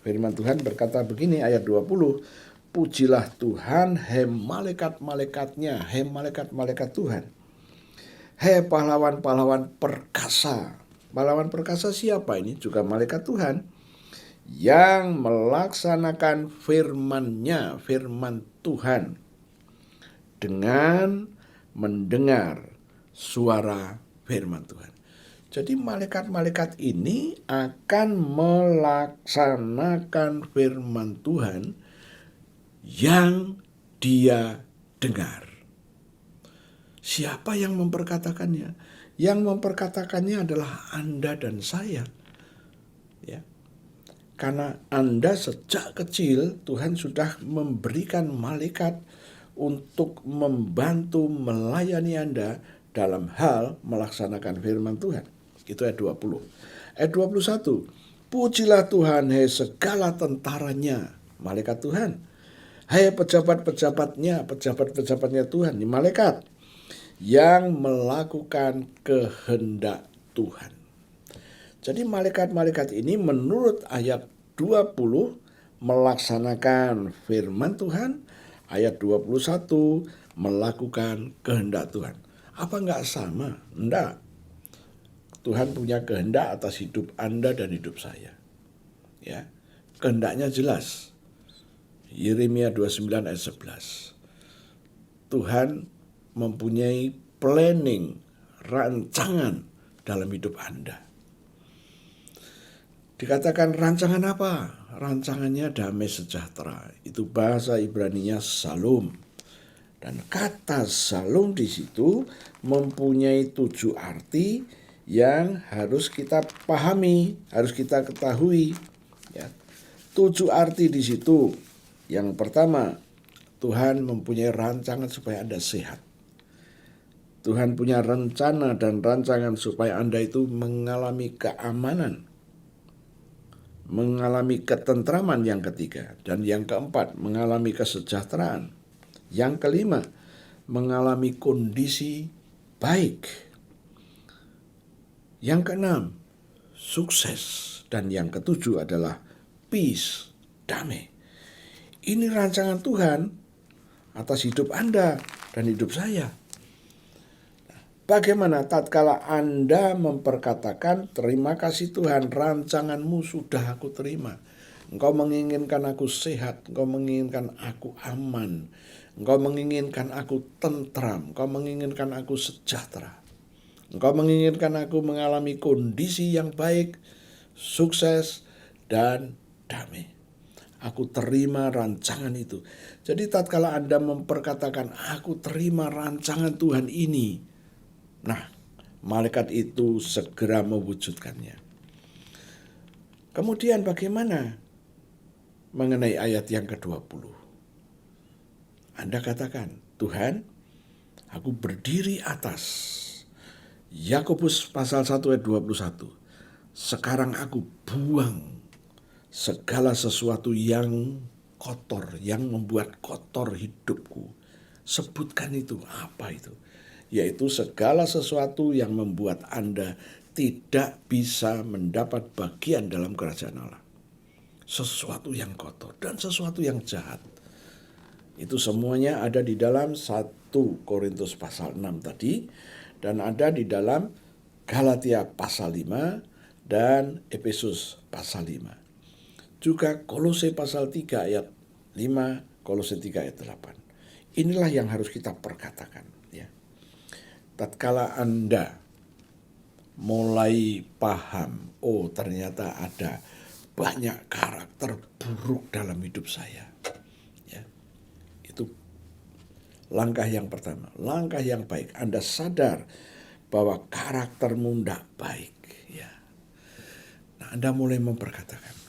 Speaker 3: firman Tuhan berkata begini, ayat 20, pujilah Tuhan, hai malaikat-malaikatnya, hai malaikat-malaikat Tuhan. Hai pahlawan-pahlawan perkasa. Pahlawan perkasa siapa ini? Juga malaikat Tuhan yang melaksanakan firman-Nya, firman Tuhan, dengan mendengar suara firman Tuhan. Jadi malaikat-malaikat ini akan melaksanakan firman Tuhan yang dia dengar. Siapa yang memperkatakannya? Yang memperkatakannya adalah Anda dan saya. Ya. Karena Anda sejak kecil Tuhan sudah memberikan malaikat untuk membantu melayani Anda dalam hal melaksanakan firman Tuhan. Itu ayat 20. Ayat 21. Pujilah Tuhan, hai segala tentaranya, malaikat Tuhan. Hai pejabat-pejabatnya, pejabat-pejabatnya Tuhan, ini malaikat yang melakukan kehendak Tuhan. Jadi malaikat-malaikat ini menurut ayat 20 melaksanakan firman Tuhan, ayat 21 melakukan kehendak Tuhan. Apa enggak sama? Enggak. Tuhan punya kehendak atas hidup Anda dan hidup saya. Ya. Kehendaknya jelas. Yeremia 29 ayat 11. Tuhan mempunyai planning, rancangan dalam hidup Anda. Dikatakan rancangan apa? Rancangannya damai sejahtera. Itu bahasa Ibraninya Shalom. Dan kata Shalom di situ mempunyai 7 arti yang harus kita pahami, harus kita ketahui. Ya. 7 arti di situ. Yang pertama, Tuhan mempunyai rancangan supaya Anda sehat. Tuhan punya rencana dan rancangan supaya Anda itu mengalami keamanan, mengalami ketentraman yang ketiga. Dan yang keempat, mengalami kesejahteraan. Yang kelima, mengalami kondisi baik. Yang keenam, sukses. Dan yang ketujuh adalah peace, damai. Ini rancangan Tuhan atas hidup Anda dan hidup saya. Bagaimana tatkala Anda memperkatakan, terima kasih Tuhan, rancanganmu sudah aku terima. Engkau menginginkan aku sehat, engkau menginginkan aku aman, engkau menginginkan aku tentram, engkau menginginkan aku sejahtera. Engkau menginginkan aku mengalami kondisi yang baik, sukses, dan damai. Aku terima rancangan itu. Jadi tatkala Anda memperkatakan, aku terima rancangan Tuhan ini. Nah, malaikat itu segera mewujudkannya. Kemudian bagaimana mengenai ayat yang ke-20? Anda katakan, Tuhan, aku berdiri atas. Yakobus pasal 1 ayat 21. Sekarang aku buang segala sesuatu yang kotor, yang membuat kotor hidupku. Sebutkan itu, apa itu? Yaitu segala sesuatu yang membuat Anda tidak bisa mendapat bagian dalam kerajaan Allah. Sesuatu yang kotor dan sesuatu yang jahat. Itu semuanya ada di dalam 1 Korintus pasal 6 tadi, dan ada di dalam Galatia pasal 5 dan Efesus pasal 5. Juga Kolose pasal 3 ayat 5, Kolose 3 ayat 8. Inilah yang harus kita perkatakan. Ya. Tatkala Anda mulai paham, oh ternyata ada banyak karakter buruk dalam hidup saya. Ya. Itu langkah yang pertama, langkah yang baik. Anda sadar bahwa karaktermu tidak baik. Ya. Nah, Anda mulai memperkatakan.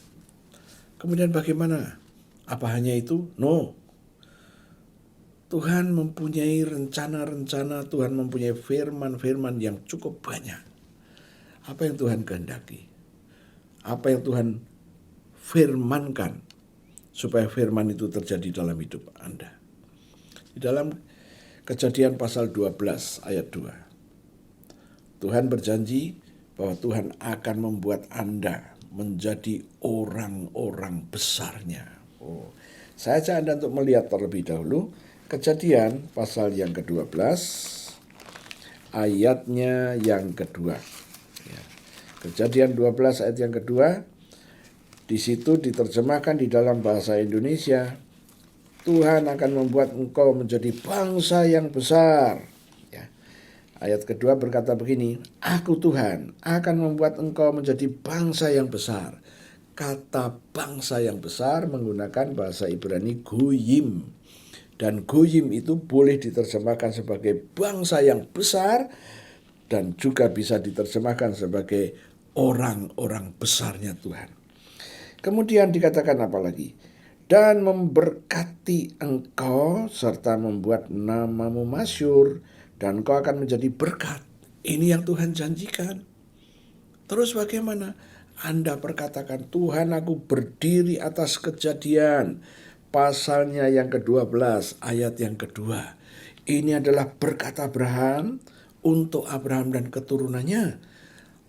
Speaker 3: Kemudian bagaimana? Apa hanya itu? No. Tuhan mempunyai rencana-rencana, Tuhan mempunyai firman-firman yang cukup banyak. Apa yang Tuhan kehendaki? Apa yang Tuhan firmankan supaya firman itu terjadi dalam hidup Anda? Di dalam Kejadian pasal 12 ayat 2. Tuhan berjanji bahwa Tuhan akan membuat Anda menjadi orang-orang besarnya. Oh, saya ajak Anda untuk melihat terlebih dahulu Kejadian pasal yang ke-12 ayatnya yang kedua. Ya. Kejadian 12 ayat yang kedua, di situ diterjemahkan di dalam bahasa Indonesia, Tuhan akan membuat engkau menjadi bangsa yang besar. Ya. Ayat kedua berkata begini, aku Tuhan akan membuat engkau menjadi bangsa yang besar. Kata bangsa yang besar menggunakan bahasa Ibrani goyim. Dan goyim itu boleh diterjemahkan sebagai bangsa yang besar dan juga bisa diterjemahkan sebagai orang-orang besarnya Tuhan. Kemudian dikatakan apa lagi? Dan memberkati engkau serta membuat namamu masyhur dan engkau akan menjadi berkat. Ini yang Tuhan janjikan. Terus bagaimana? Anda perkatakan, Tuhan aku berdiri atas Kejadian pasalnya yang ke-12 ayat yang kedua. Ini adalah berkat Abraham untuk Abraham dan keturunannya.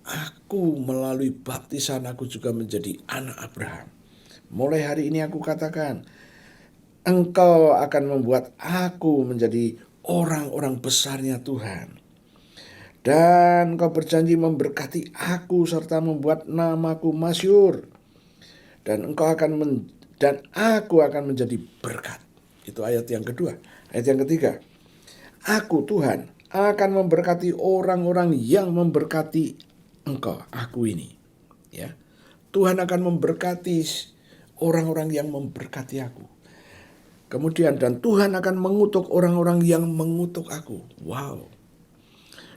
Speaker 3: Aku melalui baptisan aku juga menjadi anak Abraham. Mulai hari ini aku katakan, engkau akan membuat aku menjadi orang-orang besarnya Tuhan. Dan engkau berjanji memberkati aku serta membuat namaku masyhur. Dan aku akan menjadi berkat. Itu ayat yang kedua. Ayat yang ketiga. Aku Tuhan akan memberkati orang-orang yang memberkati engkau, aku ini. Ya, Tuhan akan memberkati orang-orang yang memberkati aku. Kemudian, dan Tuhan akan mengutuk orang-orang yang mengutuk aku. Wow.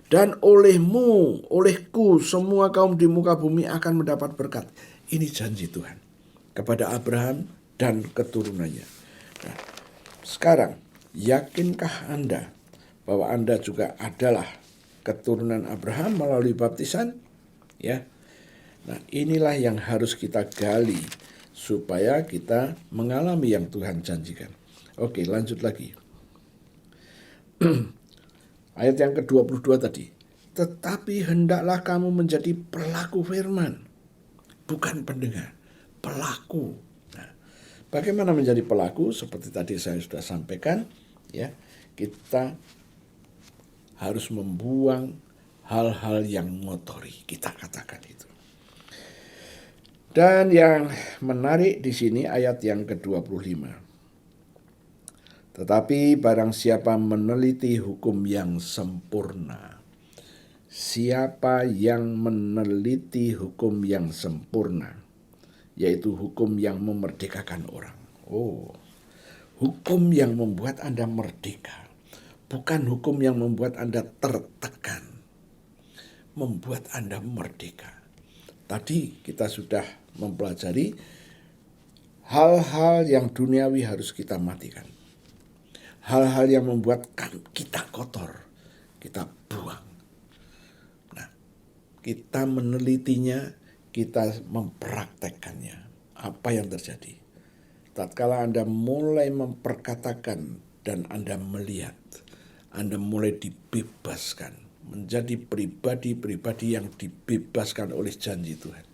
Speaker 3: Dan olehmu, olehku, semua kaum di muka bumi akan mendapat berkat. Ini janji Tuhan kepada Abraham dan keturunannya. Nah, sekarang, yakinkah Anda bahwa Anda juga adalah keturunan Abraham melalui baptisan? Ya. Nah, inilah yang harus kita gali supaya kita mengalami yang Tuhan janjikan. Oke, lanjut lagi. Ayat yang ke-22 tadi. Tetapi hendaklah kamu menjadi pelaku firman, bukan pendengar, pelaku. Nah, bagaimana menjadi pelaku? Seperti tadi saya sudah sampaikan, ya, kita harus membuang hal-hal yang ngotori, kita katakan itu. Dan yang menarik di sini ayat yang ke-25. Tetapi barang siapa meneliti hukum yang sempurna. Siapa yang meneliti hukum yang sempurna, yaitu hukum yang memerdekakan orang. Oh, hukum yang membuat Anda merdeka, bukan hukum yang membuat Anda tertekan, membuat Anda merdeka. Tadi kita sudah mempelajari hal-hal yang duniawi harus kita matikan. Hal-hal yang membuat kita kotor, kita buang. Nah, kita menelitinya, kita mempraktekkannya. Apa yang terjadi? Tatkala Anda mulai memperkatakan dan Anda melihat, Anda mulai dibebaskan, menjadi pribadi-pribadi yang dibebaskan oleh janji Tuhan.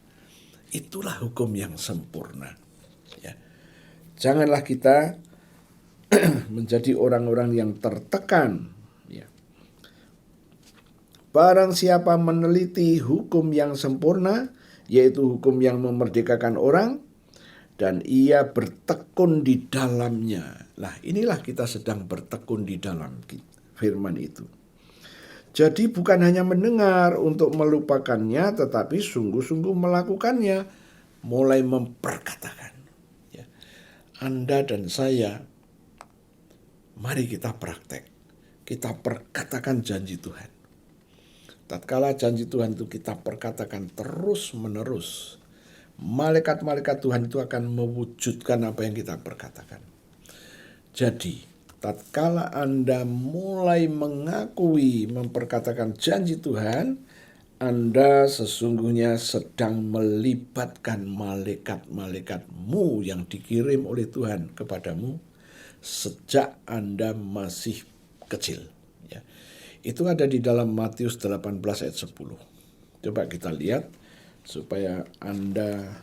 Speaker 3: Itulah hukum yang sempurna. Ya. Janganlah kita menjadi orang-orang yang tertekan. Ya. Barang siapa meneliti hukum yang sempurna, yaitu hukum yang memerdekakan orang, dan ia bertekun di dalamnya. Nah, inilah kita sedang bertekun di dalam firman itu. Jadi bukan hanya mendengar untuk melupakannya, tetapi sungguh-sungguh melakukannya, mulai memperkatakan. Ya. Anda dan saya, mari kita praktek. Kita perkatakan janji Tuhan. Tatkala janji Tuhan itu kita perkatakan terus-menerus, malaikat-malaikat Tuhan itu akan mewujudkan apa yang kita perkatakan. Jadi, tatkala Anda mulai mengakui, memperkatakan janji Tuhan, Anda sesungguhnya sedang melibatkan malaikat-malaikatmu yang dikirim oleh Tuhan kepadamu sejak Anda masih kecil. Ya. Itu ada di dalam Matius 18 ayat 10. Coba kita lihat supaya Anda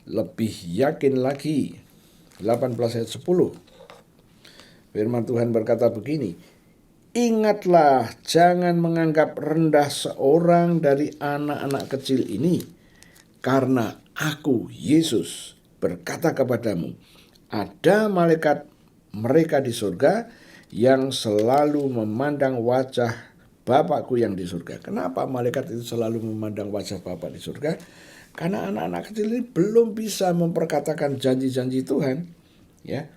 Speaker 3: lebih yakin lagi. 18 ayat 10. Firman Tuhan berkata begini, ingatlah, jangan menganggap rendah seorang dari anak-anak kecil ini, karena aku, Yesus, berkata kepadamu, ada malaikat mereka di surga yang selalu memandang wajah Bapakku yang di surga. Kenapa malaikat itu selalu memandang wajah Bapa di surga? Karena anak-anak kecil ini belum bisa memperkatakan janji-janji Tuhan. Ya.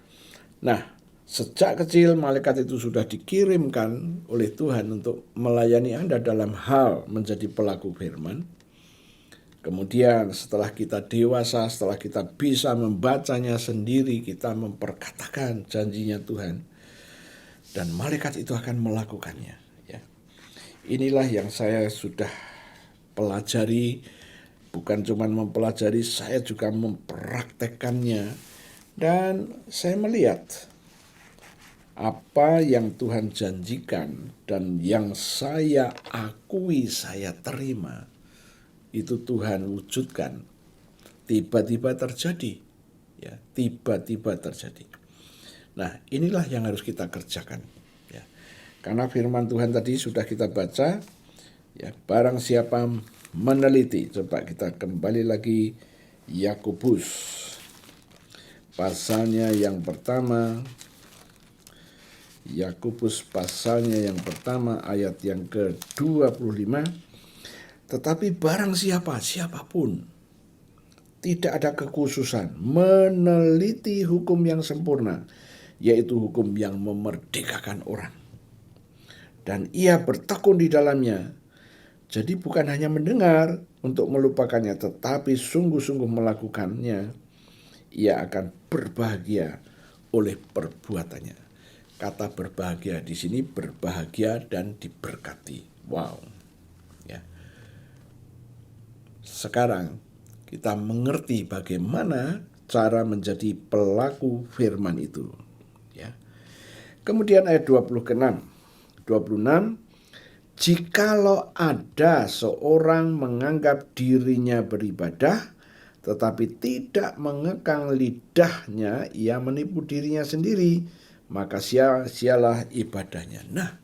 Speaker 3: Nah, sejak kecil malaikat itu sudah dikirimkan oleh Tuhan untuk melayani Anda dalam hal menjadi pelaku firman. Kemudian setelah kita dewasa, setelah kita bisa membacanya sendiri, kita memperkatakan janjinya Tuhan. Dan malaikat itu akan melakukannya. Ya. Inilah yang saya sudah pelajari, bukan cuma mempelajari, saya juga mempraktekkannya. Dan saya melihat apa yang Tuhan janjikan dan yang saya akui, saya terima, itu Tuhan wujudkan. Tiba-tiba terjadi. Ya, tiba-tiba terjadi. Nah, inilah yang harus kita kerjakan. Ya. Karena firman Tuhan tadi sudah kita baca, ya, barang siapa meneliti. Coba kita kembali lagi Yakobus. Pasalnya yang pertama, Yakobus pasalnya yang pertama ayat yang ke-25. Tetapi barang siapapun, tidak ada kekhususan, meneliti hukum yang sempurna, yaitu hukum yang memerdekakan orang. Dan ia bertekun di dalamnya. Jadi bukan hanya mendengar untuk melupakannya, tetapi sungguh-sungguh melakukannya, ia akan berbahagia oleh perbuatannya. Kata berbahagia di sini berbahagia dan diberkati. Wow. Ya. Sekarang kita mengerti bagaimana cara menjadi pelaku firman itu. Ya. Kemudian ayat 26. Jikalau ada seorang menganggap dirinya beribadah, tetapi tidak mengekang lidahnya, ia menipu dirinya sendiri, maka sia-sialah ibadahnya. Nah,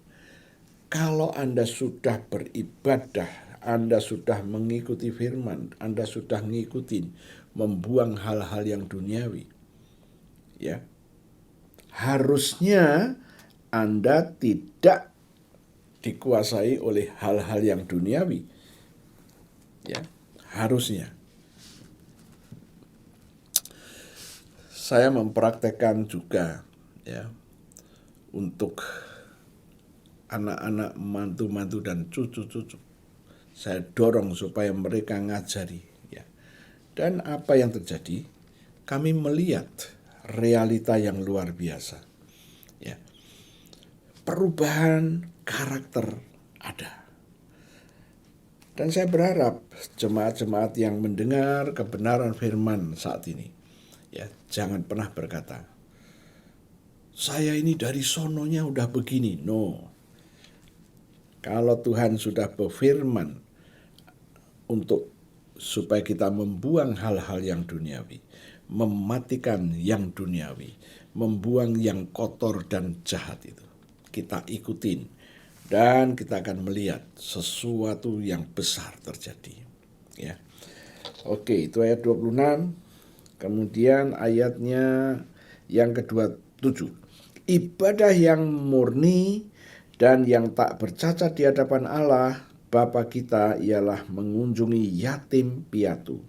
Speaker 3: kalau Anda sudah beribadah, Anda sudah mengikuti firman, Anda sudah ngikutin, membuang hal-hal yang duniawi, ya, harusnya Anda tidak dikuasai oleh hal-hal yang duniawi, ya, harusnya. Saya mempraktekkan juga, ya, untuk anak-anak, mantu-mantu dan cucu-cucu. Saya dorong supaya mereka ngajari, ya. Dan apa yang terjadi? Kami melihat realita yang luar biasa, ya. Perubahan karakter ada. Dan saya berharap jemaat-jemaat yang mendengar kebenaran firman saat ini, ya, jangan pernah berkata, saya ini dari sononya udah begini. No. Kalau Tuhan sudah berfirman untuk supaya kita membuang hal-hal yang duniawi, mematikan yang duniawi, membuang yang kotor dan jahat itu, kita ikutin. Dan kita akan melihat sesuatu yang besar terjadi. Ya. Oke, itu ayat 26. Kemudian ayatnya yang ke-27. Ibadah yang murni dan yang tak bercacat di hadapan Allah Bapa kita ialah mengunjungi yatim piatu,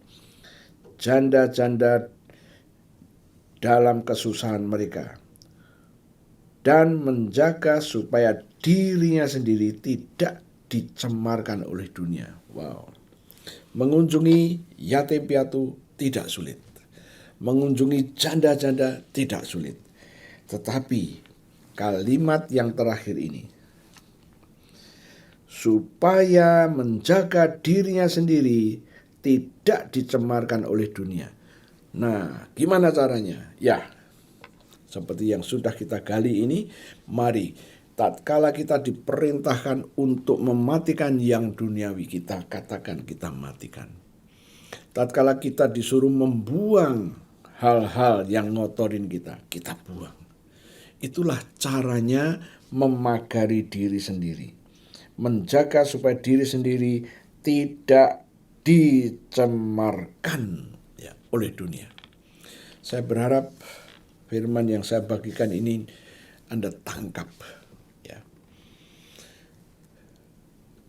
Speaker 3: janda-janda dalam kesusahan mereka, dan menjaga supaya dirinya sendiri tidak dicemarkan oleh dunia. Wow. Mengunjungi yatim piatu tidak sulit. Mengunjungi janda-janda tidak sulit. Tetapi kalimat yang terakhir ini, supaya menjaga dirinya sendiri tidak dicemarkan oleh dunia. Nah, gimana caranya? Ya, seperti yang sudah kita gali ini, mari tatkala kita diperintahkan untuk mematikan yang duniawi, kita katakan kita matikan. Tatkala kita disuruh membuang hal-hal yang ngotorin kita, kita buang. Itulah caranya memagari diri sendiri. Menjaga supaya diri sendiri tidak dicemarkan, ya, oleh dunia. Saya berharap firman yang saya bagikan ini Anda tangkap, ya.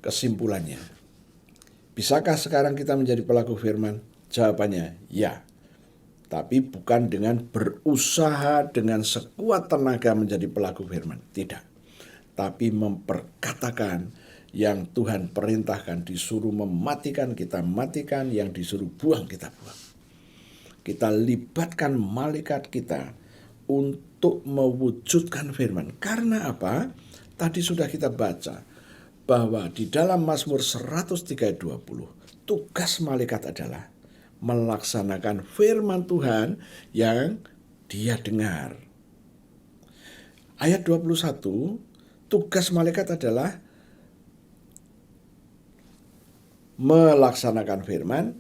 Speaker 3: Kesimpulannya, bisakah sekarang kita menjadi pelaku firman? Jawabannya ya. Tapi bukan dengan berusaha dengan sekuat tenaga menjadi pelaku firman. Tidak. Tapi memperkatakan yang Tuhan perintahkan, disuruh mematikan, kita matikan, yang disuruh buang, kita buang. Kita libatkan malaikat kita untuk mewujudkan firman. Karena apa? Tadi sudah kita baca bahwa di dalam Mazmur 103:20, tugas malaikat adalah melaksanakan firman Tuhan yang dia dengar. Ayat 21, tugas malaikat adalah melaksanakan firman,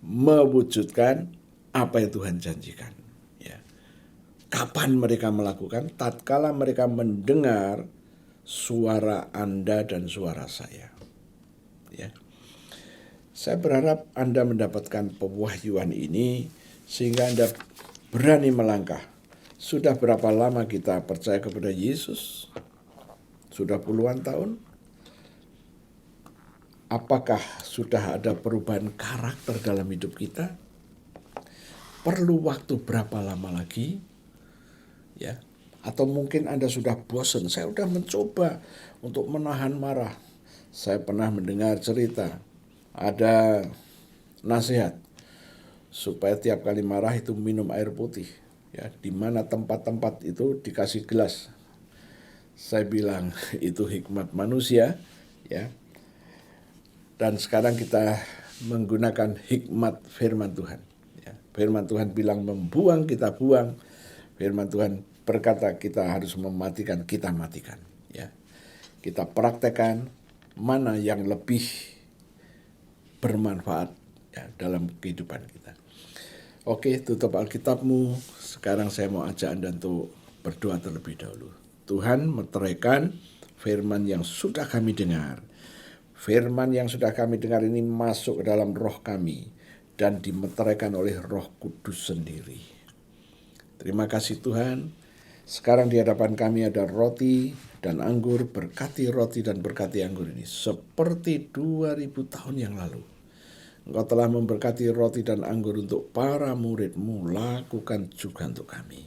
Speaker 3: mewujudkan apa yang Tuhan janjikan. Ya. Kapan mereka melakukan? Tatkala mereka mendengar suara Anda dan suara saya. Ya. Saya berharap Anda mendapatkan pewahyuan ini sehingga Anda berani melangkah Sudah berapa lama kita percaya kepada Yesus? Sudah puluhan tahun? Apakah sudah ada perubahan karakter dalam hidup kita? Perlu waktu berapa lama lagi? Ya, atau mungkin Anda sudah bosan, saya sudah mencoba untuk menahan marah. Saya pernah mendengar cerita, ada nasihat supaya tiap kali marah itu minum air putih. Ya, di mana tempat-tempat itu dikasih gelas. Saya bilang itu hikmat manusia, ya. Dan sekarang kita menggunakan hikmat firman Tuhan. Ya, firman Tuhan bilang membuang, kita buang. Firman Tuhan berkata kita harus mematikan, kita matikan. Ya, kita praktekkan mana yang lebih bermanfaat ya, dalam kehidupan kita. Oke, tutup Alkitabmu. Sekarang saya mau ajak Anda untuk berdoa terlebih dahulu. Tuhan, meteraikan firman yang sudah kami dengar. Firman yang sudah kami dengar ini masuk ke dalam roh kami dan dimeteraikan oleh Roh Kudus sendiri. Terima kasih Tuhan. Sekarang di hadapan kami ada roti dan anggur. Berkati roti dan berkati anggur ini seperti 2000 tahun yang lalu. Engkau telah memberkati roti dan anggur untuk para murid-Mu. Lakukan juga untuk kami.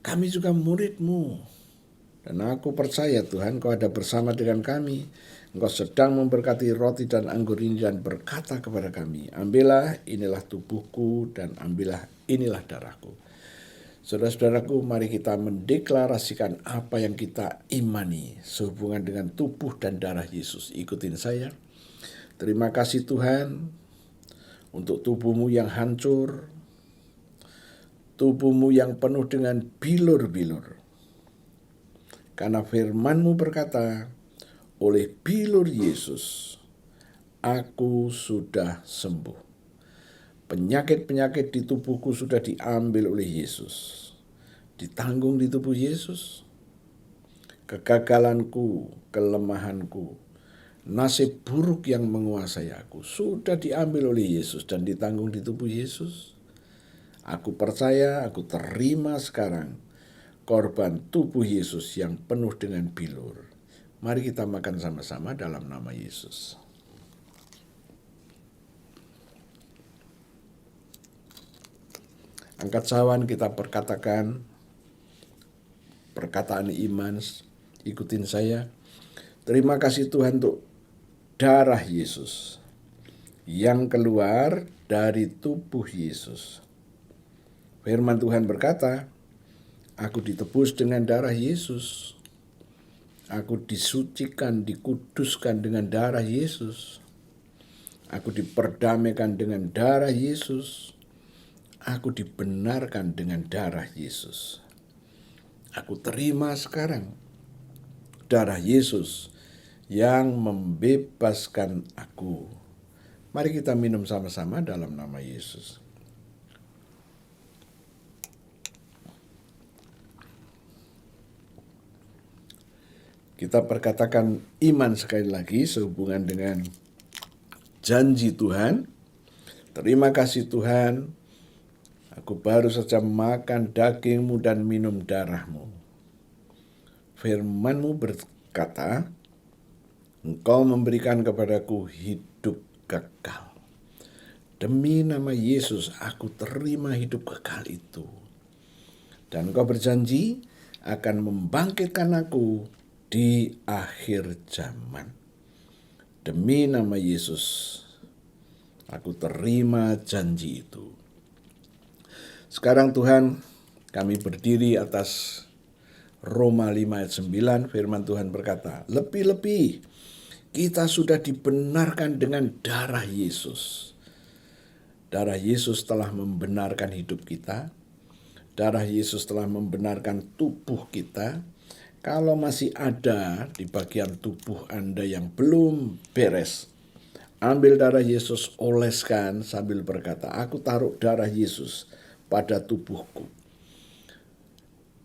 Speaker 3: Kami juga murid-Mu. Dan aku percaya Tuhan, Engkau ada bersama dengan kami. Engkau sedang memberkati roti dan anggur ini dan berkata kepada kami, ambillah inilah tubuhku dan ambillah inilah darahku. Saudara-saudaraku, mari kita mendeklarasikan apa yang kita imani sehubungan dengan tubuh dan darah Yesus. Ikutin saya. Terima kasih Tuhan untuk tubuhmu yang hancur, tubuhmu yang penuh dengan bilur-bilur. Karena firman-Mu berkata, oleh bilur Yesus, aku sudah sembuh. Penyakit-penyakit di tubuhku sudah diambil oleh Yesus. Ditanggung di tubuh Yesus. Kegagalanku, kelemahanku, nasib buruk yang menguasai aku sudah diambil oleh Yesus dan ditanggung di tubuh Yesus. Aku percaya, aku terima sekarang korban tubuh Yesus yang penuh dengan bilur. Mari kita makan sama-sama dalam nama Yesus. Angkat cawan, kita perkatakan perkataan iman, ikutin saya. Terima kasih Tuhan untuk darah Yesus yang keluar dari tubuh Yesus. Firman Tuhan berkata, aku ditebus dengan darah Yesus. Aku disucikan, dikuduskan dengan darah Yesus. Aku diperdamaikan dengan darah Yesus. Aku dibenarkan dengan darah Yesus. Aku terima sekarang darah Yesus yang membebaskan aku. Mari kita minum sama-sama dalam nama Yesus. Kita perkatakan iman sekali lagi sehubungan dengan janji Tuhan. Terima kasih Tuhan. Aku baru saja makan daging-Mu dan minum darah-Mu. Firman-Mu berkata, Engkau memberikan kepadaku hidup kekal. Demi nama Yesus, aku terima hidup kekal itu. Dan Engkau berjanji akan membangkitkan aku di akhir zaman. Demi nama Yesus, aku terima janji itu. Sekarang Tuhan, kami berdiri atas Roma 5 ayat 9, firman Tuhan berkata, lebih-lebih kita sudah dibenarkan dengan darah Yesus. Darah Yesus telah membenarkan hidup kita. Darah Yesus telah membenarkan tubuh kita. Kalau masih ada di bagian tubuh Anda yang belum beres, ambil darah Yesus, oleskan sambil berkata, aku taruh darah Yesus pada tubuhku.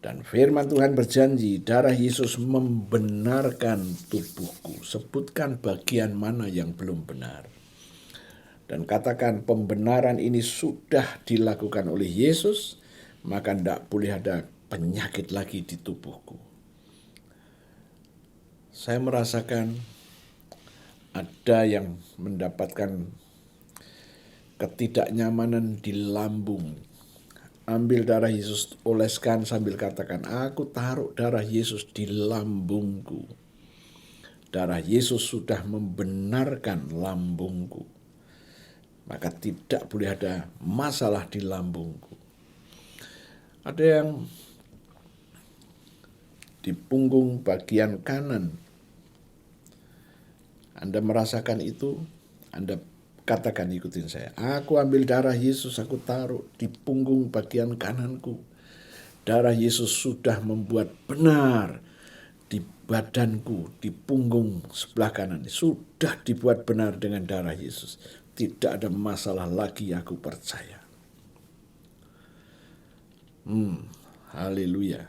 Speaker 3: Dan firman Tuhan berjanji, darah Yesus membenarkan tubuhku. Sebutkan bagian mana yang belum benar. Dan katakan pembenaran ini sudah dilakukan oleh Yesus. maka tidak boleh ada penyakit lagi di tubuhku. Saya merasakan ada yang mendapatkan ketidaknyamanan di lambung. Ambil darah Yesus, oleskan sambil katakan, aku taruh darah Yesus di lambungku. Darah Yesus sudah membenarkan lambungku. Maka tidak boleh ada masalah di lambungku. Ada yang di punggung bagian kanan. Anda merasakan itu, Anda katakan, ikutin saya. Aku ambil darah Yesus, aku taruh di punggung bagian kananku. Darah Yesus sudah membuat benar di badanku, di punggung sebelah kanan. Sudah dibuat benar dengan darah Yesus. Tidak ada masalah lagi, aku percaya. Haleluya.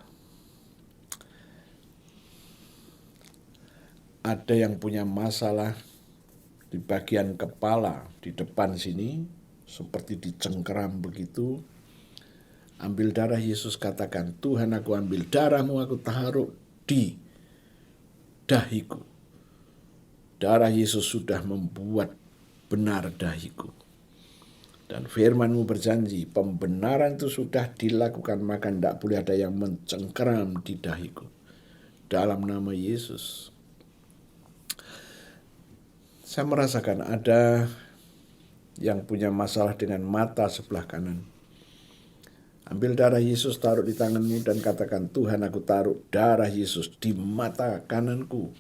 Speaker 3: Ada yang punya masalah di bagian kepala, di depan sini, seperti dicengkeram begitu. Ambil darah Yesus, katakan, Tuhan, aku ambil darahmu, aku taruh di dahiku. Darah Yesus sudah membuat benar dahiku. Dan firman-Mu berjanji, pembenaran itu sudah dilakukan, maka tidak boleh ada yang mencengkeram di dahiku. Dalam nama Yesus. Saya merasakan ada yang punya masalah dengan mata sebelah kanan. Ambil darah Yesus, taruh di tanganmu dan katakan, Tuhan, aku taruh darah Yesus di mata kananku.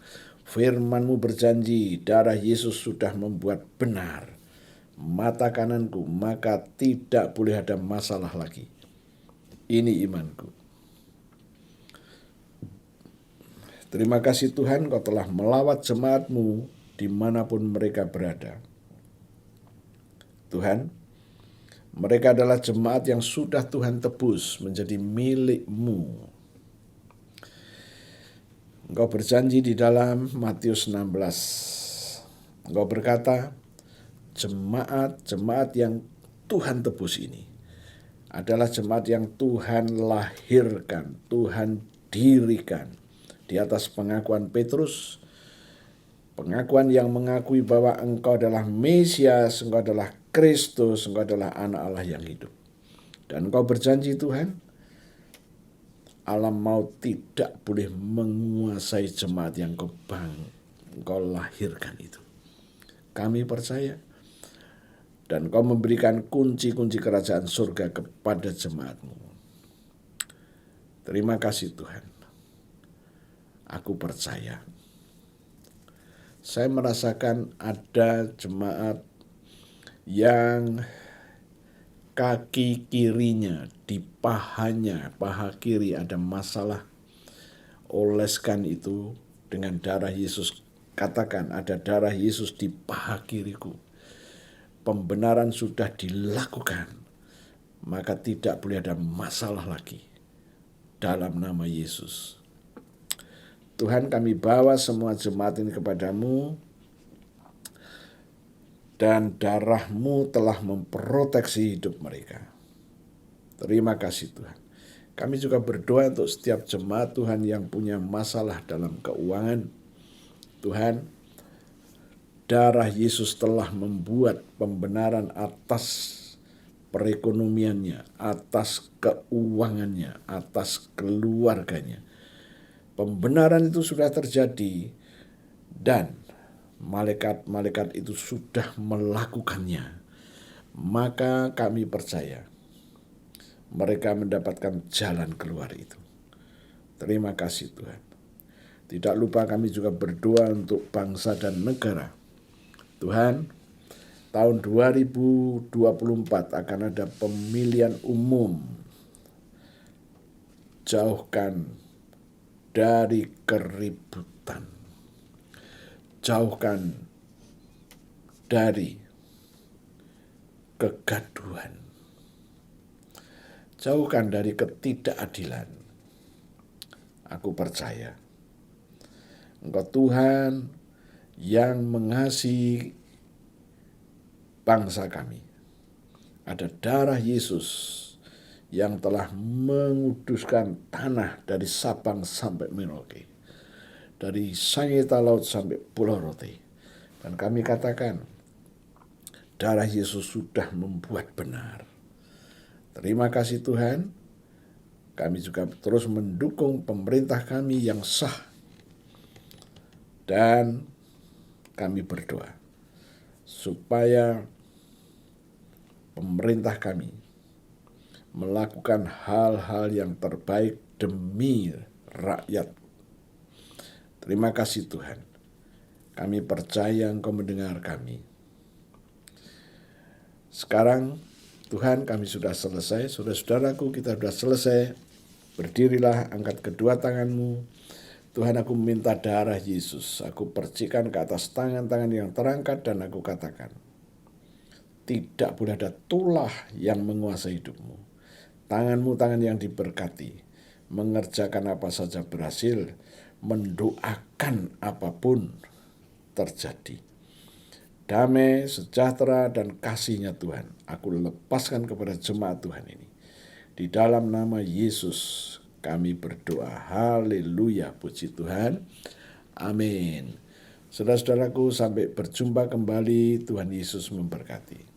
Speaker 3: Firman-Mu berjanji, darah Yesus sudah membuat benar mata kananku, maka tidak boleh ada masalah lagi. Ini imanku. Terima kasih Tuhan, Kau telah melawat jemaat-Mu dimanapun mereka berada. Tuhan, mereka adalah jemaat yang sudah Tuhan tebus menjadi milik-Mu. Engkau berjanji di dalam Matius 16. Engkau berkata, jemaat-jemaat yang Tuhan tebus ini adalah jemaat yang Tuhan lahirkan, Tuhan dirikan di atas pengakuan Petrus, pengakuan yang mengakui bahwa Engkau adalah Mesias, Engkau adalah Kristus, Engkau adalah Anak Allah yang hidup. Dan Engkau berjanji Tuhan, alam maut tidak boleh menguasai jemaat yang Engkau lahirkan itu. Kami percaya. Dan Kau memberikan kunci-kunci kerajaan surga kepada jemaat-Mu. Terima kasih Tuhan. Aku percaya. Saya merasakan ada jemaat yang kaki kirinya, di pahanya, paha kiri ada masalah. Oleskan itu dengan darah Yesus. Katakan, ada darah Yesus di paha kiriku. Pembenaran sudah dilakukan, maka tidak boleh ada masalah lagi. Dalam nama Yesus. Tuhan, kami bawa semua jemaat ini kepadamu, dan darah-Mu telah memproteksi hidup mereka. Terima kasih Tuhan. Kami juga berdoa untuk setiap jemaat Tuhan yang punya masalah dalam keuangan. Tuhan, darah Yesus telah membuat pembenaran atas perekonomiannya, atas keuangannya, atas keluarganya. Pembenaran itu sudah terjadi dan malaikat-malaikat itu sudah melakukannya. Maka kami percaya mereka mendapatkan jalan keluar itu. Terima kasih Tuhan. Tidak lupa kami juga berdoa untuk bangsa dan negara. Tuhan, tahun 2024 akan ada pemilihan umum. Jauhkan dari keributan. Jauhkan dari kegaduhan. Jauhkan dari ketidakadilan. Aku percaya Engkau Tuhan yang mengasihi bangsa kami. Ada darah Yesus yang telah menguduskan tanah dari Sabang sampai Merauke, dari Sangita Laut sampai Pulau Rote. Dan kami katakan, darah Yesus sudah membuat benar. Terima kasih Tuhan. Kami juga terus mendukung pemerintah kami yang sah. Dan kami berdoa supaya pemerintah kami melakukan hal-hal yang terbaik demi rakyat. Terima kasih Tuhan. Kami percaya Engkau mendengar kami. Sekarang Tuhan, kami sudah selesai. Saudara-saudaraku, kita sudah selesai. Berdirilah, angkat kedua tanganmu. Tuhan, aku meminta darah Yesus. Aku percikan ke atas tangan-tangan yang terangkat dan aku katakan, tidak boleh ada tulah yang menguasai hidupmu. Tanganmu tangan yang diberkati, mengerjakan apa saja berhasil, mendoakan apapun terjadi. Damai, sejahtera, dan kasih-Nya Tuhan, aku lepaskan kepada jemaat Tuhan ini. Di dalam nama Yesus kami berdoa. Haleluya, puji Tuhan. Amin. Saudara-saudaraku, sampai berjumpa kembali. Tuhan Yesus memberkati.